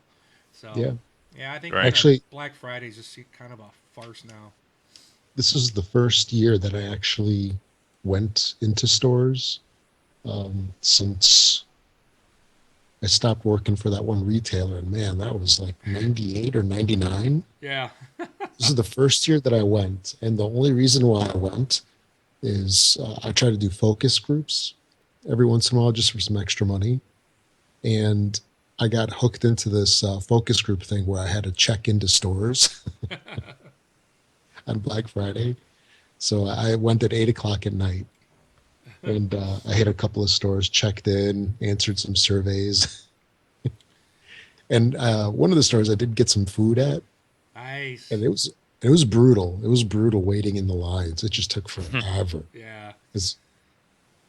So Yeah. yeah, I think right. kind of Actually, Black Friday is just kind of a farce now. this is the first year that I actually went into stores since I stopped working for that one retailer. And man, that was like 98 or 99. Yeah. This is the first year that I went. And the only reason why I went is I try to do focus groups every once in a while just for some extra money. And I got hooked into this focus group thing where I had to check into stores on Black Friday. So I went at 8 o'clock at night and I hit a couple of stores, checked in, answered some surveys. And one of the stores I did get some food at, Nice. and it was brutal. It was brutal waiting in the lines. It just took forever Yeah. because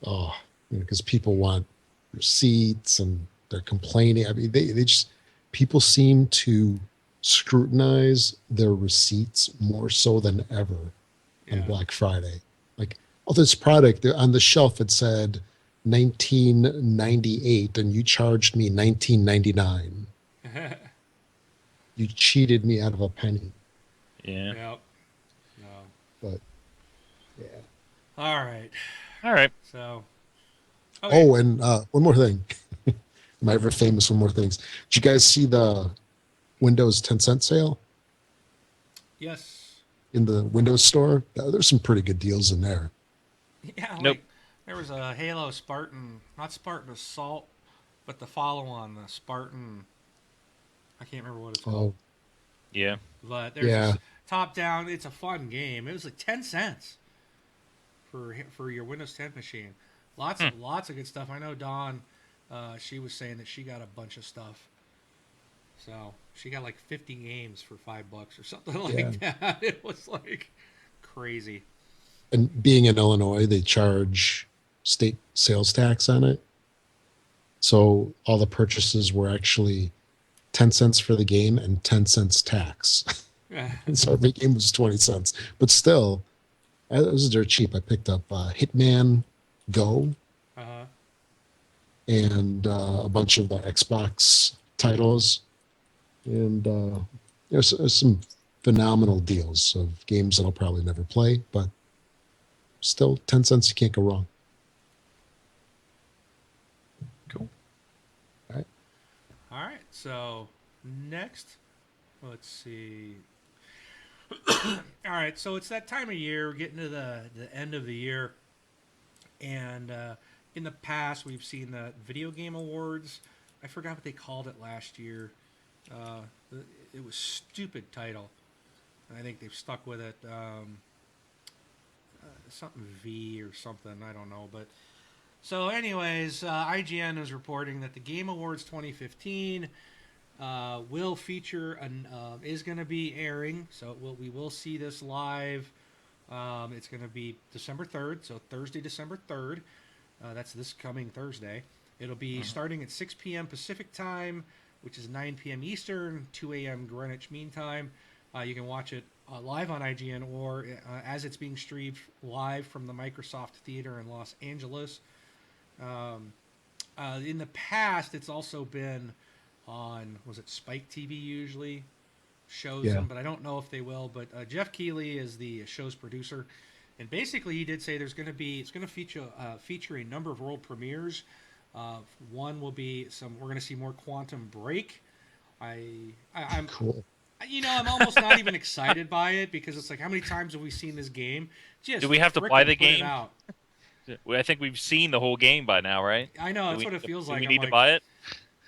oh, because people want receipts and they're complaining. I mean, they just people seem to scrutinize their receipts more so than ever on Yeah. Black Friday. Like, oh, this product on the shelf it said 1998 and you charged me 1999. You cheated me out of a penny. Yeah. Yep. No. But yeah. All right. All right. So. Okay. Oh, and one more thing. My ever famous one more things. Did you guys see the Windows 10-cent sale Yes. in the Windows store? There's some pretty good deals in there. Yeah. Nope. Like there was a Halo Spartan, not Spartan Assault, but the follow-on, the Spartan. I can't remember what it's called. Oh, Yeah. But there's yeah. this top-down. It's a fun game. It was like 10 cents for your Windows 10 machine. Hmm. Lots of good stuff. I know Dawn. She was saying that she got a bunch of stuff. So she got like 50 games for $5 or something Yeah. like that. It was like crazy. And being in Illinois, they charge state sales tax on it. So all the purchases were actually 10 cents for the game and 10 cents tax. Yeah. And so every game was 20 cents. But still, it was dirt cheap. I picked up Hitman Go Uh-huh. and a bunch of the Xbox titles. And there's some phenomenal deals of games that I'll probably never play, but still 10 cents, you can't go wrong. Cool. All right. All right. So next, let's see. All right, so it's that time of year. We're getting to the end of the year, and in the past we've seen the video game awards. I forgot what they called it last year. Uh, it was stupid title. I think they've stuck with it. Something V or something. I don't know, but so anyways, IGN is reporting that the Game Awards 2015 will feature is going to be airing. So we will see this live. It's going to be December 3rd, so Thursday, December 3rd. That's this coming Thursday. It'll be starting at 6 p.m. Pacific time, which is 9 p.m. Eastern, 2 a.m. Greenwich Mean Time. You can watch it live on IGN or as it's being streamed live from the Microsoft Theater in Los Angeles. In the past, it's also been on, was it Spike TV usually shows them, but I don't know if they will. But Jeff Keighley is the show's producer, and basically he did say it's going to feature a number of world premieres. One will be we're going to see more Quantum Break. I'm Cool. I'm almost not even excited by it because it's like, how many times have we seen this game? Just Do we have to frickin' buy the put it game? out. I think we've seen the whole game by now, right? I know that's what it feels like. Do we I'm need to like, buy it?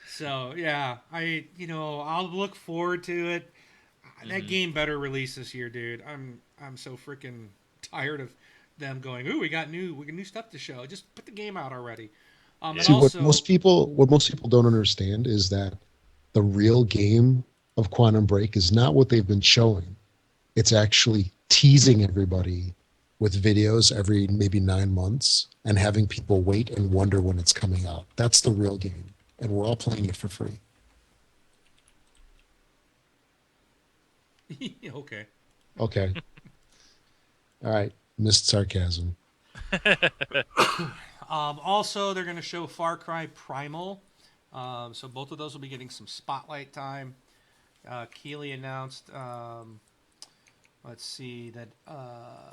So yeah, I'll look forward to it. That game better release this year, dude. I'm so freaking tired of them going, "Ooh, we got new stuff to show." Just put the game out already. And See, also, what most people don't understand is that the real game of Quantum Break is not what they've been showing. It's actually teasing everybody with videos every maybe 9 months and having people wait and wonder when it's coming out. That's the real game, and we're all playing it for free. okay. Okay. All right. Missed sarcasm. Also, they're going to show Far Cry Primal. So both of those will be getting some spotlight time. Keighley announced, let's see, that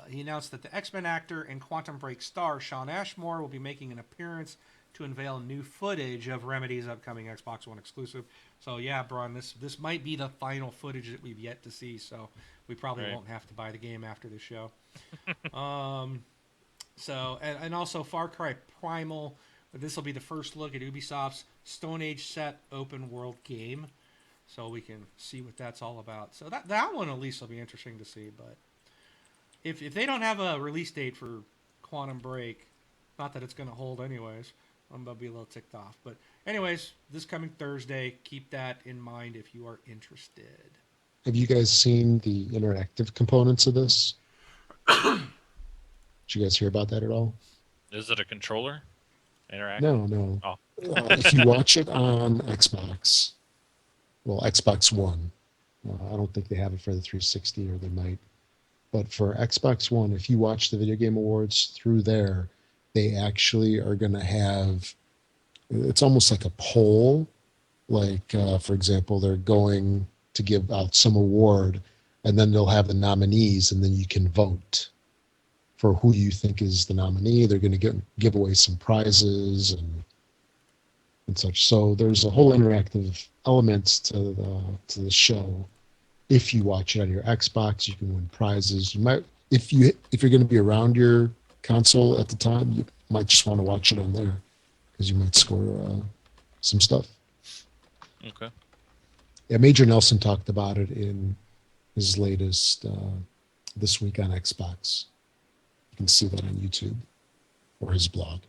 he announced that the X-Men actor and Quantum Break star Shawn Ashmore will be making an appearance to unveil new footage of Remedy's upcoming Xbox One exclusive. So yeah, Braun, this might be the final footage that we've yet to see. So we probably won't have to buy the game after the show. So and also Far Cry Primal. This will be the first look at Ubisoft's Stone Age set open world game. So we can see what that's all about. So that one at least will be interesting to see. But if they don't have a release date for Quantum Break, not that it's going to hold anyways, I'm going to be a little ticked off. But anyways, this coming Thursday, keep that in mind if you are interested. Have you guys seen the interactive components of this? Did you guys hear about that at all? Is it a controller? Interactive? No. Oh. If you watch it on Xbox, well, Xbox One, I don't think they have it for the 360, or they might. But for Xbox One, if you watch the Video Game Awards through there, they actually are going to have, it's almost like a poll. Like, for example, they're going to give out some award, and then they'll have the nominees, and then you can vote for who you think is the nominee. They're going to give away some prizes and such. So there's a whole interactive elements to the show. If you watch it on your Xbox, you can win prizes. You might, if you're going to be around your console at the time, you might just want to watch it on there because you might score some stuff. Okay. Yeah, Major Nelson talked about it in his latest This Week on Xbox. You can see that on YouTube or his blog.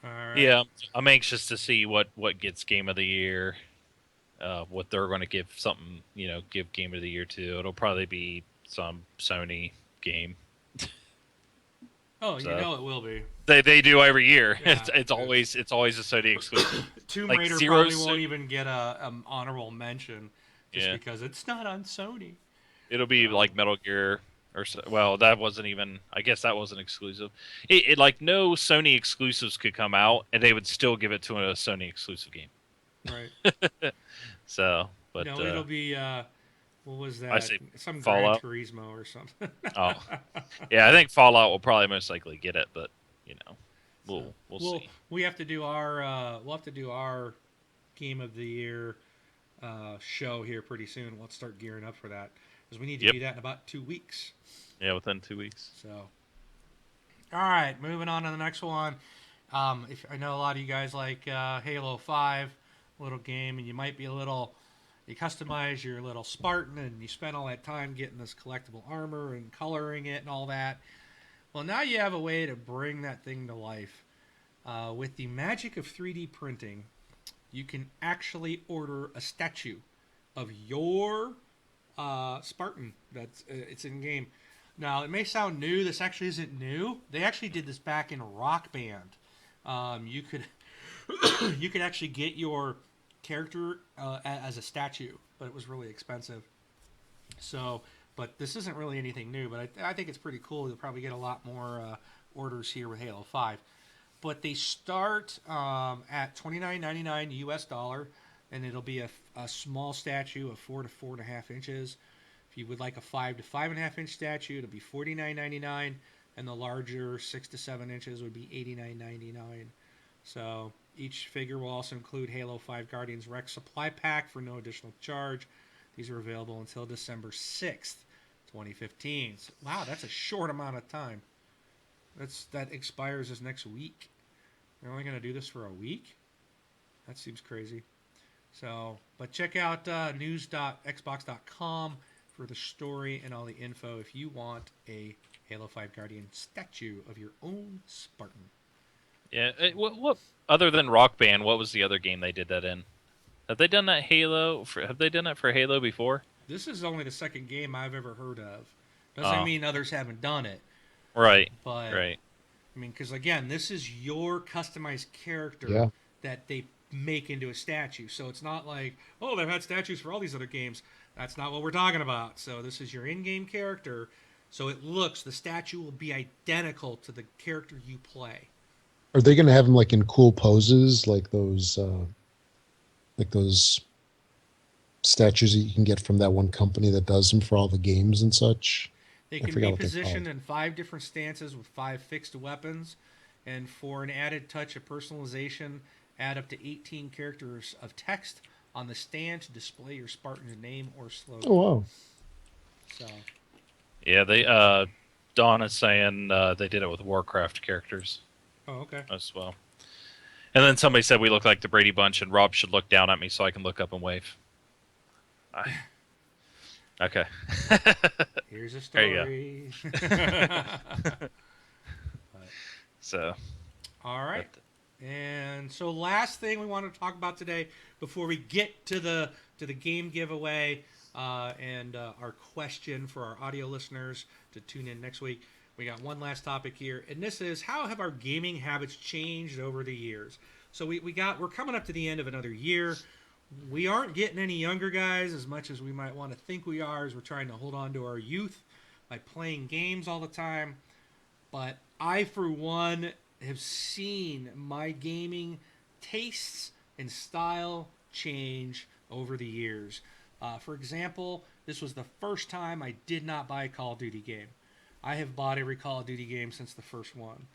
All right. Yeah, I'm anxious to see what gets Game of the Year. What they're going to give something, give Game of the Year to. It'll probably be some Sony game. Oh, so, it will be. They do every year. Yeah, it's always a Sony exclusive. Tomb like Raider probably won't even get a honorable mention just because it's not on Sony. It'll be like Metal Gear, well, that wasn't even. I guess that wasn't exclusive. It like no Sony exclusives could come out, and they would still give it to a Sony exclusive game. Right. So, but no, it'll be. What was that? I say some Fallout. Gran Turismo or something. Oh, yeah. I think Fallout will probably most likely get it, but we'll see. We have to do our. We'll have to do our Game of the Year show here pretty soon. Let's start gearing up for that because we need to Yep. do that in about 2 weeks. Yeah, within 2 weeks. So, all right, moving on to the next one. If I know a lot of you guys like Halo 5, little game, and you might be you customize your little Spartan, and you spend all that time getting this collectible armor and coloring it and all that. Well, now you have a way to bring that thing to life. With the magic of 3D printing, you can actually order a statue of your Spartan. It's in game. Now, it may sound new. This actually isn't new. They actually did this back in Rock Band. You could you could actually get your character as a statue, but it was really expensive. So, but this isn't really anything new. But I think it's pretty cool. You'll probably get a lot more orders here with Halo 5. But they start at $29.99 US dollar, and it'll be a small statue of 4 to 4.5 inches. If you would like a 5 to 5.5 inch statue, it'll be $49.99, and the larger 6 to 7 inches would be $89.99. So each figure will also include Halo 5 Guardians Rex supply pack for no additional charge. These are available until December 6th, 2015. So, wow, that's a short amount of time. That expires this next week. They're only going to do this for a week? That seems crazy. So, but check out news.xbox.com for the story and all the info if you want a Halo 5 Guardian statue of your own Spartan. Yeah. What other than Rock Band? What was the other game they did that in? Have they done that Have they done that for Halo before? This is only the second game I've ever heard of. Doesn't mean others haven't done it. Right. But right. I mean, because again, this is your customized character that they make into a statue. So it's not like, oh, they've had statues for all these other games. That's not what we're talking about. So this is your in-game character. So the statue will be identical to the character you play. Are they going to have them like in cool poses, like those statues that you can get from that one company that does them for all the games and such? They can be positioned in 5 different stances with 5 fixed weapons. And for an added touch of personalization, add up to 18 characters of text on the stand to display your Spartan's name or slogan. Oh, wow. So, Yeah, they Dawn is saying they did it with Warcraft characters okay. as well. And then somebody said we look like the Brady Bunch, and Rob should look down at me so I can look up and wave. Okay. Here's a There story. So. All right. And so last thing we want to talk about today before we get to the game giveaway and our question for our audio listeners to tune in next week. We got one last topic here, and this is how have our gaming habits changed over the years? So we're coming up to the end of another year. We aren't getting any younger, guys, as much as we might want to think we are, as we're trying to hold on to our youth by playing games all the time. But I, for one, have seen my gaming tastes and style change over the years. For example, this was the first time I did not buy a Call of Duty game. I have bought every Call of Duty game since the first one.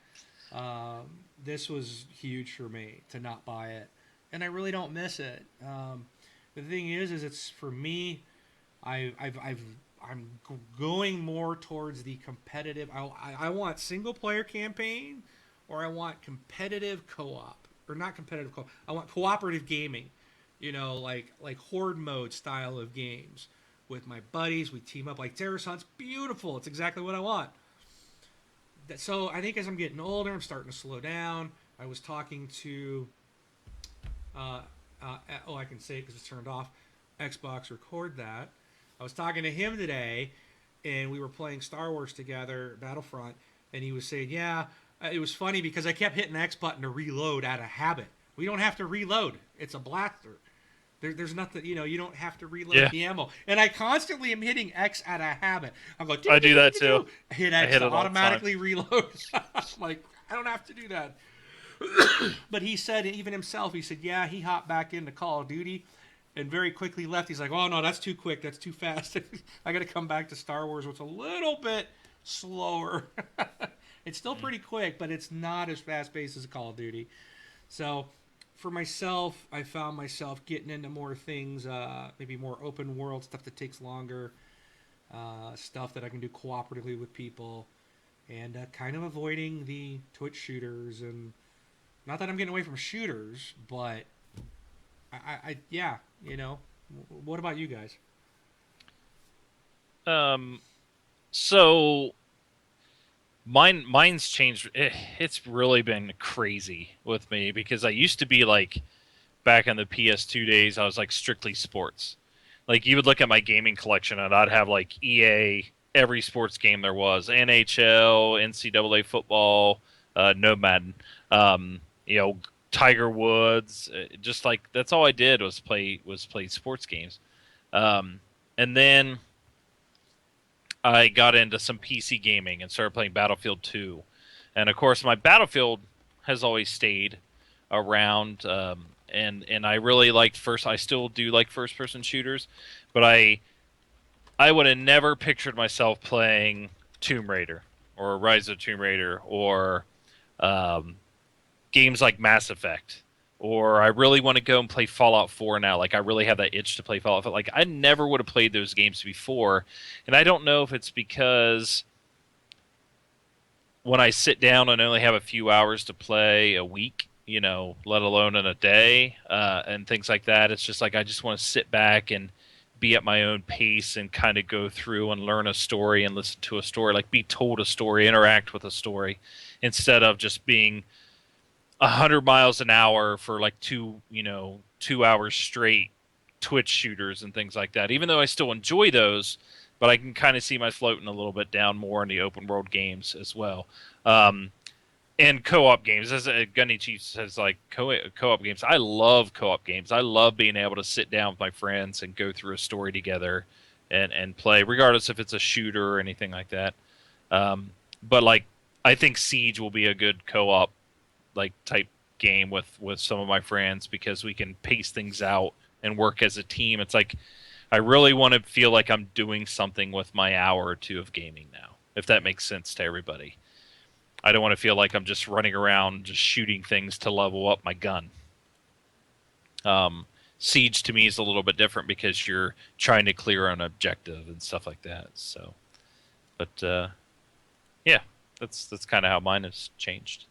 This was huge for me to not buy it, and I really don't miss it. The thing is it's for me. I'm going more towards the competitive. I want single player campaign, or I want competitive co-op, or not competitive co-op. I want cooperative gaming. You know, like horde mode style of games. With my buddies, we team up like Terrorist Hunt's beautiful. It's exactly what I want. So I think as I'm getting older, I'm starting to slow down. I was talking to, I can say it because it's turned off. Xbox record that. I was talking to him today, and we were playing Star Wars together, Battlefront, and he was saying, yeah, it was funny because I kept hitting the X button to reload out of habit. We don't have to reload. It's a blaster. There's nothing, you don't have to reload the ammo. And I constantly am hitting X out of habit. I'm going, I do that too. Hit X to automatically reload. I'm like, I don't have to do that. But he said, even himself, he said, yeah, he hopped back into Call of Duty and very quickly left. He's like, oh, no, that's too quick. That's too fast. I got to come back to Star Wars, which is a little bit slower. It's still pretty quick, but it's not as fast-paced as Call of Duty. So for myself, I found myself getting into more things, maybe more open world stuff that takes longer, stuff that I can do cooperatively with people, and kind of avoiding the Twitch shooters. And not that I'm getting away from shooters, but yeah, you know. What about you guys? So mine's changed. It's really been crazy with me because I used to be like back in the PS2 days. I was like strictly sports. Like you would look at my gaming collection and I'd have like EA, every sports game there was, NHL, NCAA football, no Madden, you know, Tiger Woods. Just like that's all I did was play sports games. And then I got into some PC gaming and started playing Battlefield 2. And of course, my Battlefield has always stayed around. And I really liked I still do like first person shooters, but I would have never pictured myself playing Tomb Raider or Rise of Tomb Raider or games like Mass Effect. Or I really want to go and play Fallout 4 now. Like I really have that itch to play Fallout 4. Like I never would have played those games before, and I don't know if it's because when I sit down and only have a few hours to play a week, you know, let alone in a day, and things like that. It's just like I just want to sit back and be at my own pace and kind of go through and learn a story and listen to a story, like be told a story, interact with a story, instead of just being 100 miles an hour for like 2 hours straight Twitch shooters and things like that. Even though I still enjoy those, but I can kind of see my floating a little bit down more in the open world games as well. And co-op games, as Gunny Chief says, like co-op games. I love co-op games. I love being able to sit down with my friends and go through a story together and play, regardless if it's a shooter or anything like that. But like, I think Siege will be a good co-op like type game with some of my friends because we can pace things out and work as a team. It's like I really want to feel like I'm doing something with my hour or two of gaming now, if that makes sense to everybody. I don't want to feel like I'm just running around just shooting things to level up my gun. Siege to me is a little bit different because you're trying to clear an objective and stuff like that. So, but yeah, that's kind of how mine has changed.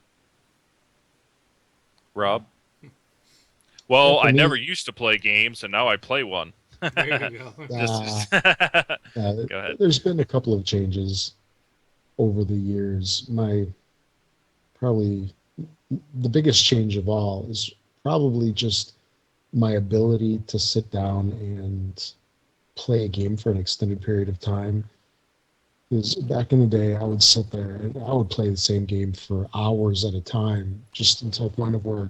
Rob? Well, I never used to play games, and now I play one. There you go. Go ahead. There's been a couple of changes over the years. Probably the biggest change of all is probably just my ability to sit down and play a game for an extended period of time. Because back in the day, I would sit there and I would play the same game for hours at a time, just until a point of where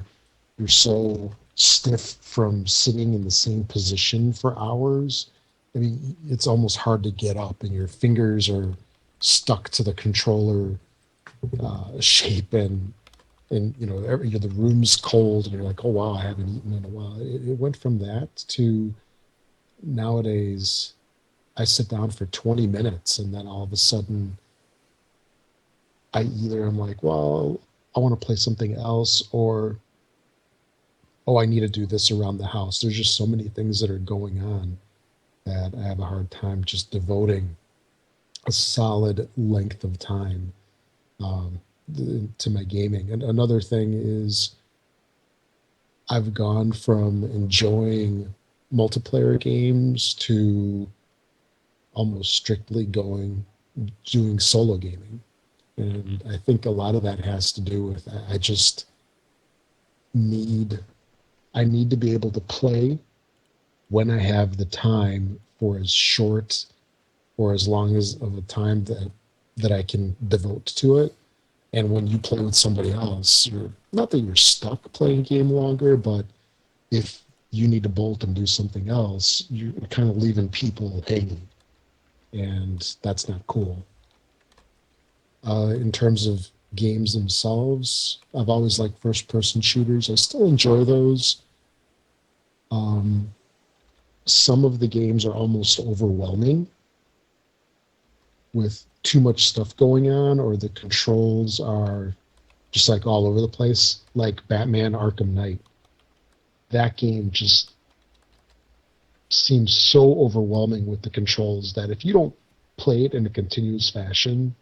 you're so stiff from sitting in the same position for hours. I mean, it's almost hard to get up, and your fingers are stuck to the controller shape, and you know the room's cold, and you're like, oh wow, I haven't eaten in a while. It went from that to nowadays. I sit down for 20 minutes and then all of a sudden I'm like, well, I want to play something else, or, oh, I need to do this around the house. There's just so many things that are going on that I have a hard time just devoting a solid length of time to my gaming. And another thing is I've gone from enjoying multiplayer games to almost strictly doing solo gaming. And I think a lot of that has to do with I just need to be able to play when I have the time for as short or as long as of a time that I can devote to it. And when you play with somebody else, you're not that you're stuck playing a game longer, but if you need to bolt and do something else, you're kind of leaving people hanging. And that's not cool. In terms of games themselves, I've always liked first-person shooters. I still enjoy those. Some of the games are almost overwhelming with too much stuff going on, or the controls are just like all over the place, like Batman Arkham Knight. that game just seems so overwhelming with the controls that if you don't play it in a continuous fashion,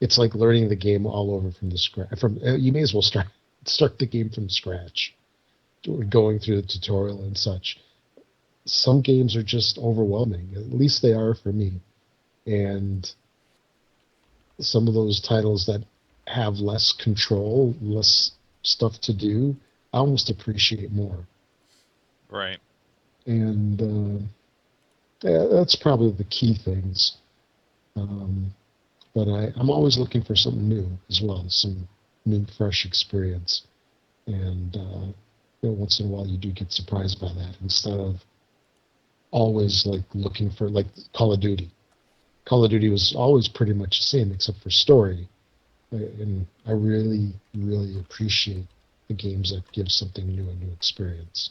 it's like learning the game all over from the scratch. From you may as well start the game from scratch, going through the tutorial and such. Some games are just overwhelming. At least they are for me. And some of those titles that have less control, less stuff to do, I almost appreciate more. Right. And yeah, that's probably the key things. Um, but I'm always looking for something new as well, some new, fresh experience. And once in a while, you do get surprised by that instead of always like looking for like Call of Duty. Call of Duty was always pretty much the same except for story. And I really, really appreciate the games that give something new, a new experience.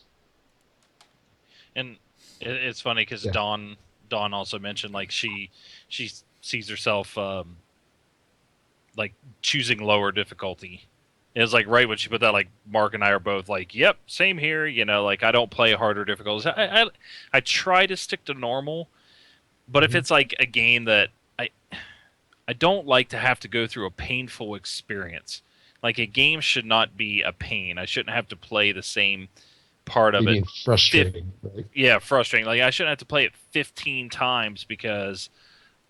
And it's funny because Yeah. Dawn also mentioned like she sees herself like choosing lower difficulty. It was like right when she put that, like Mark and I are both like, "Yep, same here." You know, like I don't play harder difficulties. I try to stick to normal, but if Mhm. it's like a game that I don't like to have to go through a painful experience. Like a game should not be a pain. I shouldn't have to play the same part of You it. mean frustrating, right? Yeah, frustrating. Like I shouldn't have to play it 15 times because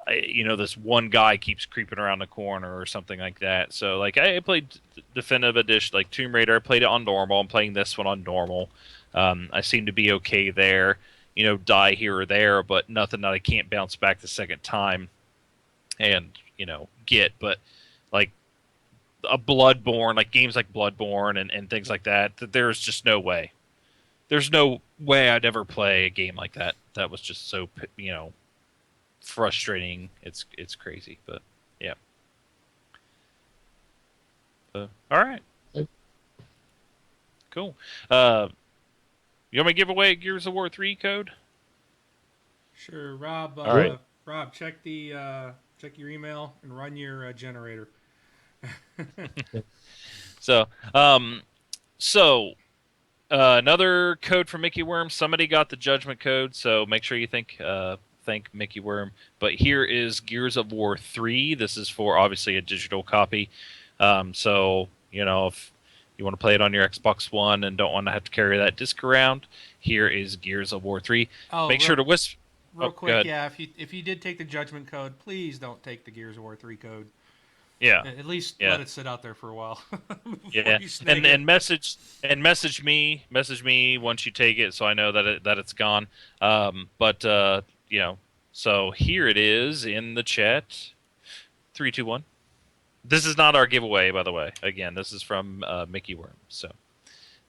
this one guy keeps creeping around the corner or something like that. So like I played Definitive Edition, like Tomb Raider. I played it on normal. I'm playing this one on normal. I seem to be okay there. Die here or there, but nothing that I can't bounce back the second time and get. But like a Bloodborne, like games like Bloodborne and things like that, there's just no way. There's no way I'd ever play a game like that. That was just so frustrating. It's crazy, but yeah. All right, I, cool. You want me to give away a Gears of War 3 code? Sure, Rob. All right. Rob, check your email and run your generator. So, um, so another code for Mickey Worm. Somebody got the Judgment code, so make sure you thank Mickey Worm. But here is Gears of War 3. This is for obviously a digital copy. So if you want to play it on your Xbox One and don't want to have to carry that disc around, here is Gears of War 3. Oh, Make sure to whisper. real Oh, go quick, ahead. yeah. If you did take the Judgment code, please don't take the Gears of War 3 code. Yeah, At least yeah. let it sit out there for a while before Yeah, you snag and it. message me once you take it, so I know that it's gone. But so here it is in the chat. 3, 2, 1. This is not our giveaway, by the way. Again, this is from Mickey Worm. So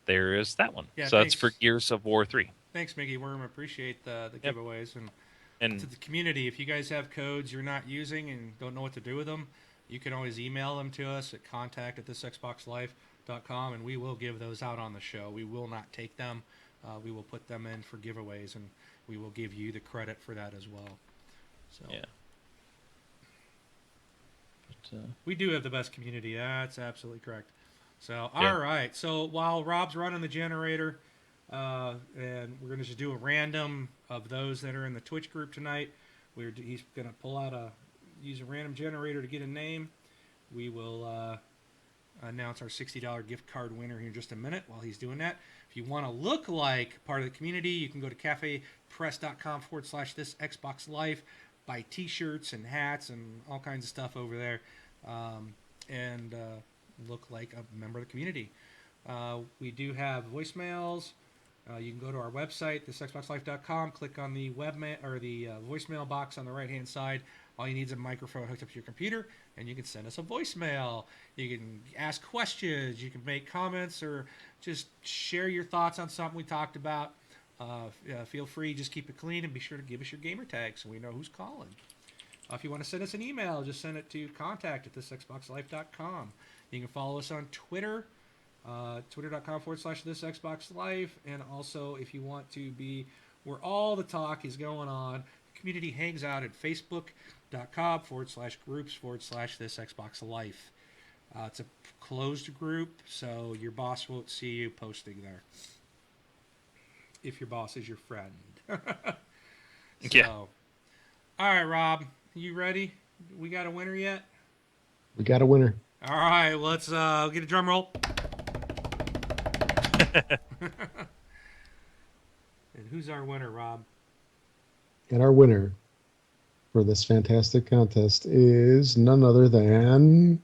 there is that one. Yeah, So that's for thanks. Gears of War 3. Thanks, Mickey Worm. Appreciate the Yep. giveaways. And to And the community, if you guys have codes you're not using and don't know what to do with them, you can always email them to us at contact@thisxboxlife.com, and we will give those out on the show. We will not take them. We will put them in for giveaways, and we will give you the credit for that as well. So yeah. But, we do have the best community. That's absolutely correct. So Yeah. all right. So while Rob's running the generator, and we're gonna just do a random of those that are in the Twitch group tonight. He's gonna use a random generator to get a name. We will announce our $60 gift card winner here in just a minute while he's doing that. If you want to look like part of the community, you can go to cafepress.com/this Xbox Life, buy t-shirts and hats and all kinds of stuff over there, and look like a member of the community. We do have voicemails. You can go to our website, thisxboxlife.com, click on the voicemail box on the right-hand side. All you need is a microphone hooked up to your computer, and you can send us a voicemail. You can ask questions. You can make comments or just share your thoughts on something we talked about. Feel free. Just keep it clean and be sure to give us your gamer tag so we know who's calling. If you want to send us an email, just send it to contact@thisxboxlife.com. You can follow us on Twitter. Twitter.com/this Xbox Life, and also if you want to be where all the talk is going on, the community hangs out at facebook.com/groups/this Xbox Life. It's a closed group, so your boss won't see you posting there. if your boss is your friend. Yeah. All right, Rob, you ready? We got a winner yet? We got a winner. All right, let's get a drum roll. And who's our winner, Rob? And our winner for this fantastic contest is none other than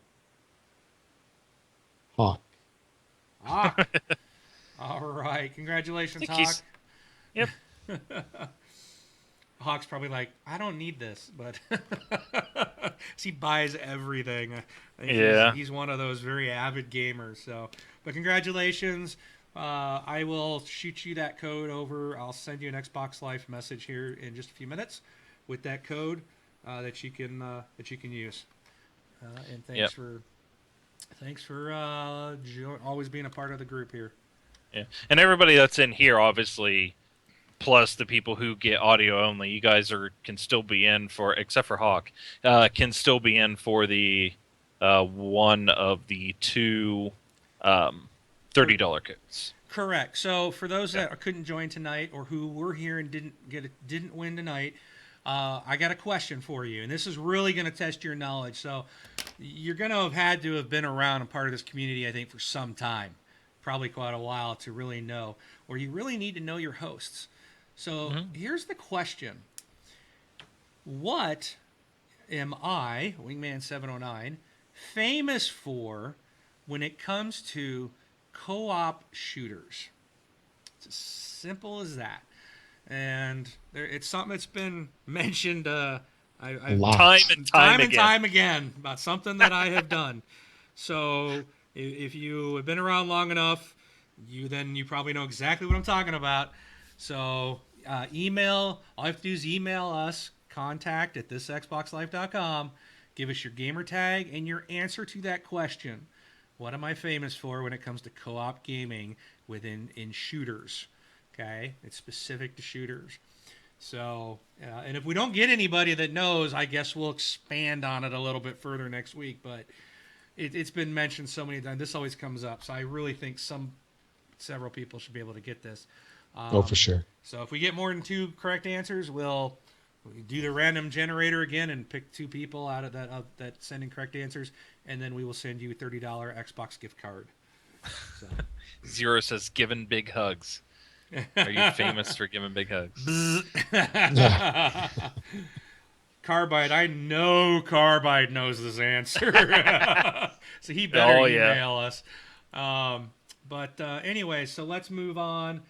Hawk. Hawk. All right, congratulations, Think Hawk. Yep. Hawk's probably like, I don't need this, but he buys everything. I think Yeah. he's one of those very avid gamers. So, but congratulations. I will shoot you that code over. I'll send you an Xbox Live message here in just a few minutes with that code that you can use. And thanks for always being a part of the group here. Yeah. And everybody that's in here, obviously, plus the people who get audio only, you guys can still be in for, except for Hawk, can still be in for the one of the two $30 codes. Correct. So for those that couldn't join tonight or who were here and didn't win tonight, I got a question for you, and this is really going to test your knowledge. So you're going to have had to have been around and part of this community, I think, for some time, probably quite a while to really know, or you really need to know your hosts. So here's the question. What am I, Wingman709, famous for when it comes to co-op shooters? It's as simple as that. And it's something that's been mentioned Lots. Time again about something that I have done. So if you have been around long enough, you probably know exactly what I'm talking about. So all you have to do is email us, contact@thisxboxlife.com. Give us your gamer tag and your answer to that question. What am I famous for when it comes to co-op gaming in shooters? Okay, it's specific to shooters. So, and if we don't get anybody that knows, I guess we'll expand on it a little bit further next week. But it's been mentioned so many times. This always comes up. So I really think several people should be able to get this. For sure. So if we get more than 2 correct answers, we'll do the random generator again and pick 2 people out of that sending correct answers, and then we will send you a $30 Xbox gift card. So. Zero says, "Giving big hugs." Are you famous for giving big hugs? Carbide, I know Carbide knows this answer. So he better email us. But anyway, so let's move on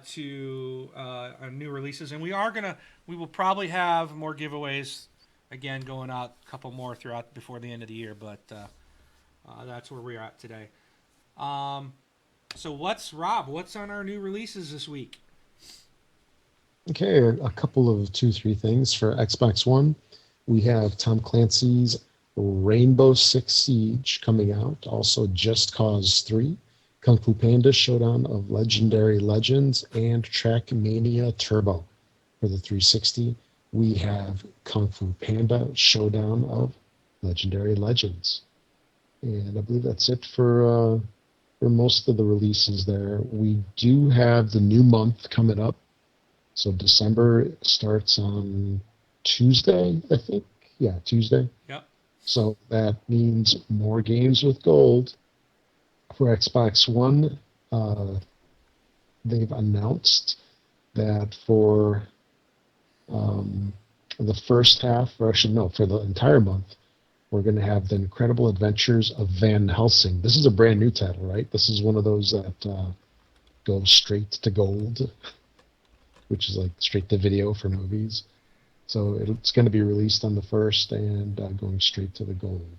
to our new releases. And we will probably have more giveaways, again, going out a couple more before the end of the year. But that's where we're at today. So what's on our new releases this week? Okay, a couple of 2-3 things for Xbox One. We have Tom Clancy's Rainbow Six Siege coming out. Also, Just Cause 3, Kung Fu Panda Showdown of Legendary Legends, and Trackmania Turbo. For the 360, we have Kung Fu Panda Showdown of Legendary Legends. And I believe that's it for most of the releases there. We do have the new month coming up. So December starts on Tuesday, I think. Yeah, Tuesday. Yep. So that means more games with gold. For Xbox One, they've announced that for the first half, or actually no, for the entire month, we're going to have The Incredible Adventures of Van Helsing. This is a brand new title, right? This is one of those that goes straight to gold, which is like straight to video for movies. So it's going to be released on the 1st and going straight to the gold.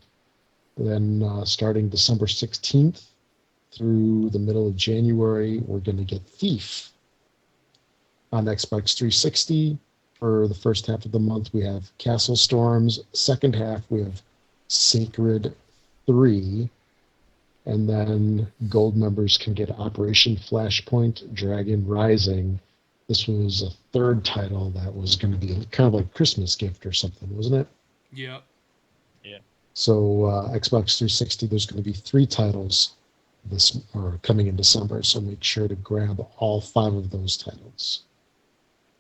Then starting December 16th through the middle of January, we're going to get Thief. On Xbox 360, for the first half of the month, we have Castle Storms. Second half, we have Sacred 3. And then gold members can get Operation Flashpoint, Dragon Rising. This was a third title that was going to be kind of like a Christmas gift or something, wasn't it? Yep. Yeah. So Xbox 360, there's going to be 3 titles this or coming in December. So make sure to grab all 5 of those titles.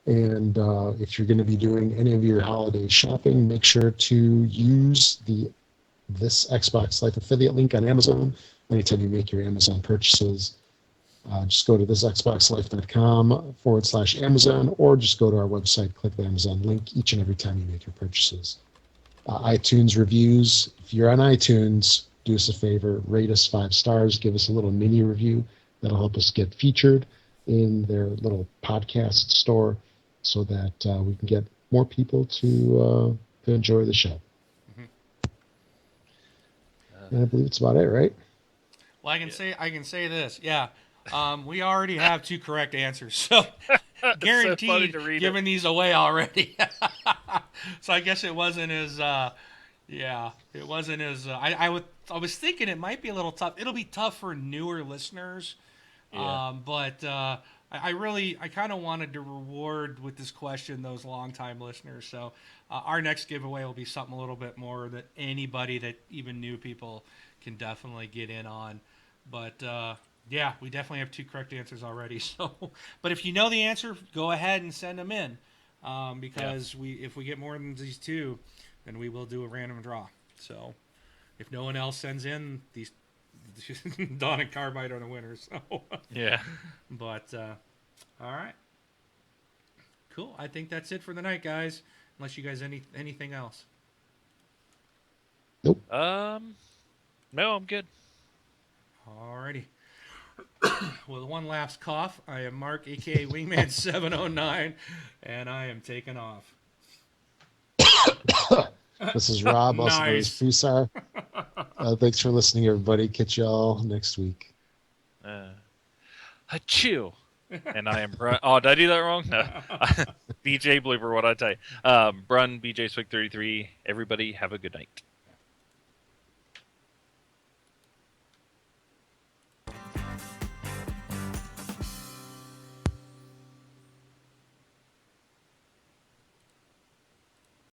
And if you're going to be doing any of your holiday shopping, make sure to use this Xbox Life affiliate link on Amazon anytime you make your Amazon purchases. Just go to thisxboxlife.com/Amazon, or just go to our website, click the Amazon link each and every time you make your purchases. iTunes reviews. If you're on iTunes, do us a favor, rate us 5 stars, give us a little mini review. That'll help us get featured in their little podcast store so that we can get more people to enjoy the show. And I believe it's about it, right? Well, I can say this. Yeah. We already have 2 correct answers. So guaranteed funny to read giving these away already. So I guess it wasn't as it wasn't as I was thinking it might be a little tough. It'll be tough for newer listeners. Yeah. But I kind of wanted to reward with this question those longtime listeners. So our next giveaway will be something a little bit more that anybody that even new people can definitely get in on. But yeah, we definitely have 2 correct answers already. So, but if you know the answer, go ahead and send them in because if we get more than these 2, then we will do a random draw. So if no one else sends in, these Dawn and Carbide are the winners. So. Yeah. But all right, cool. I think that's it for the night, guys. Unless you guys anything else. Nope. No, I'm good. Alrighty. With one last cough, I am Mark, aka Wingman 709, and I am taking off. This is Rob, also known as Nice. Fusar. Thanks for listening, everybody. Catch y'all next week. Achoo. And I am Brun. Oh, did I do that wrong? No. BJ Blooper, what I tell you. Brun, BJ Swig 33. Everybody have a good night.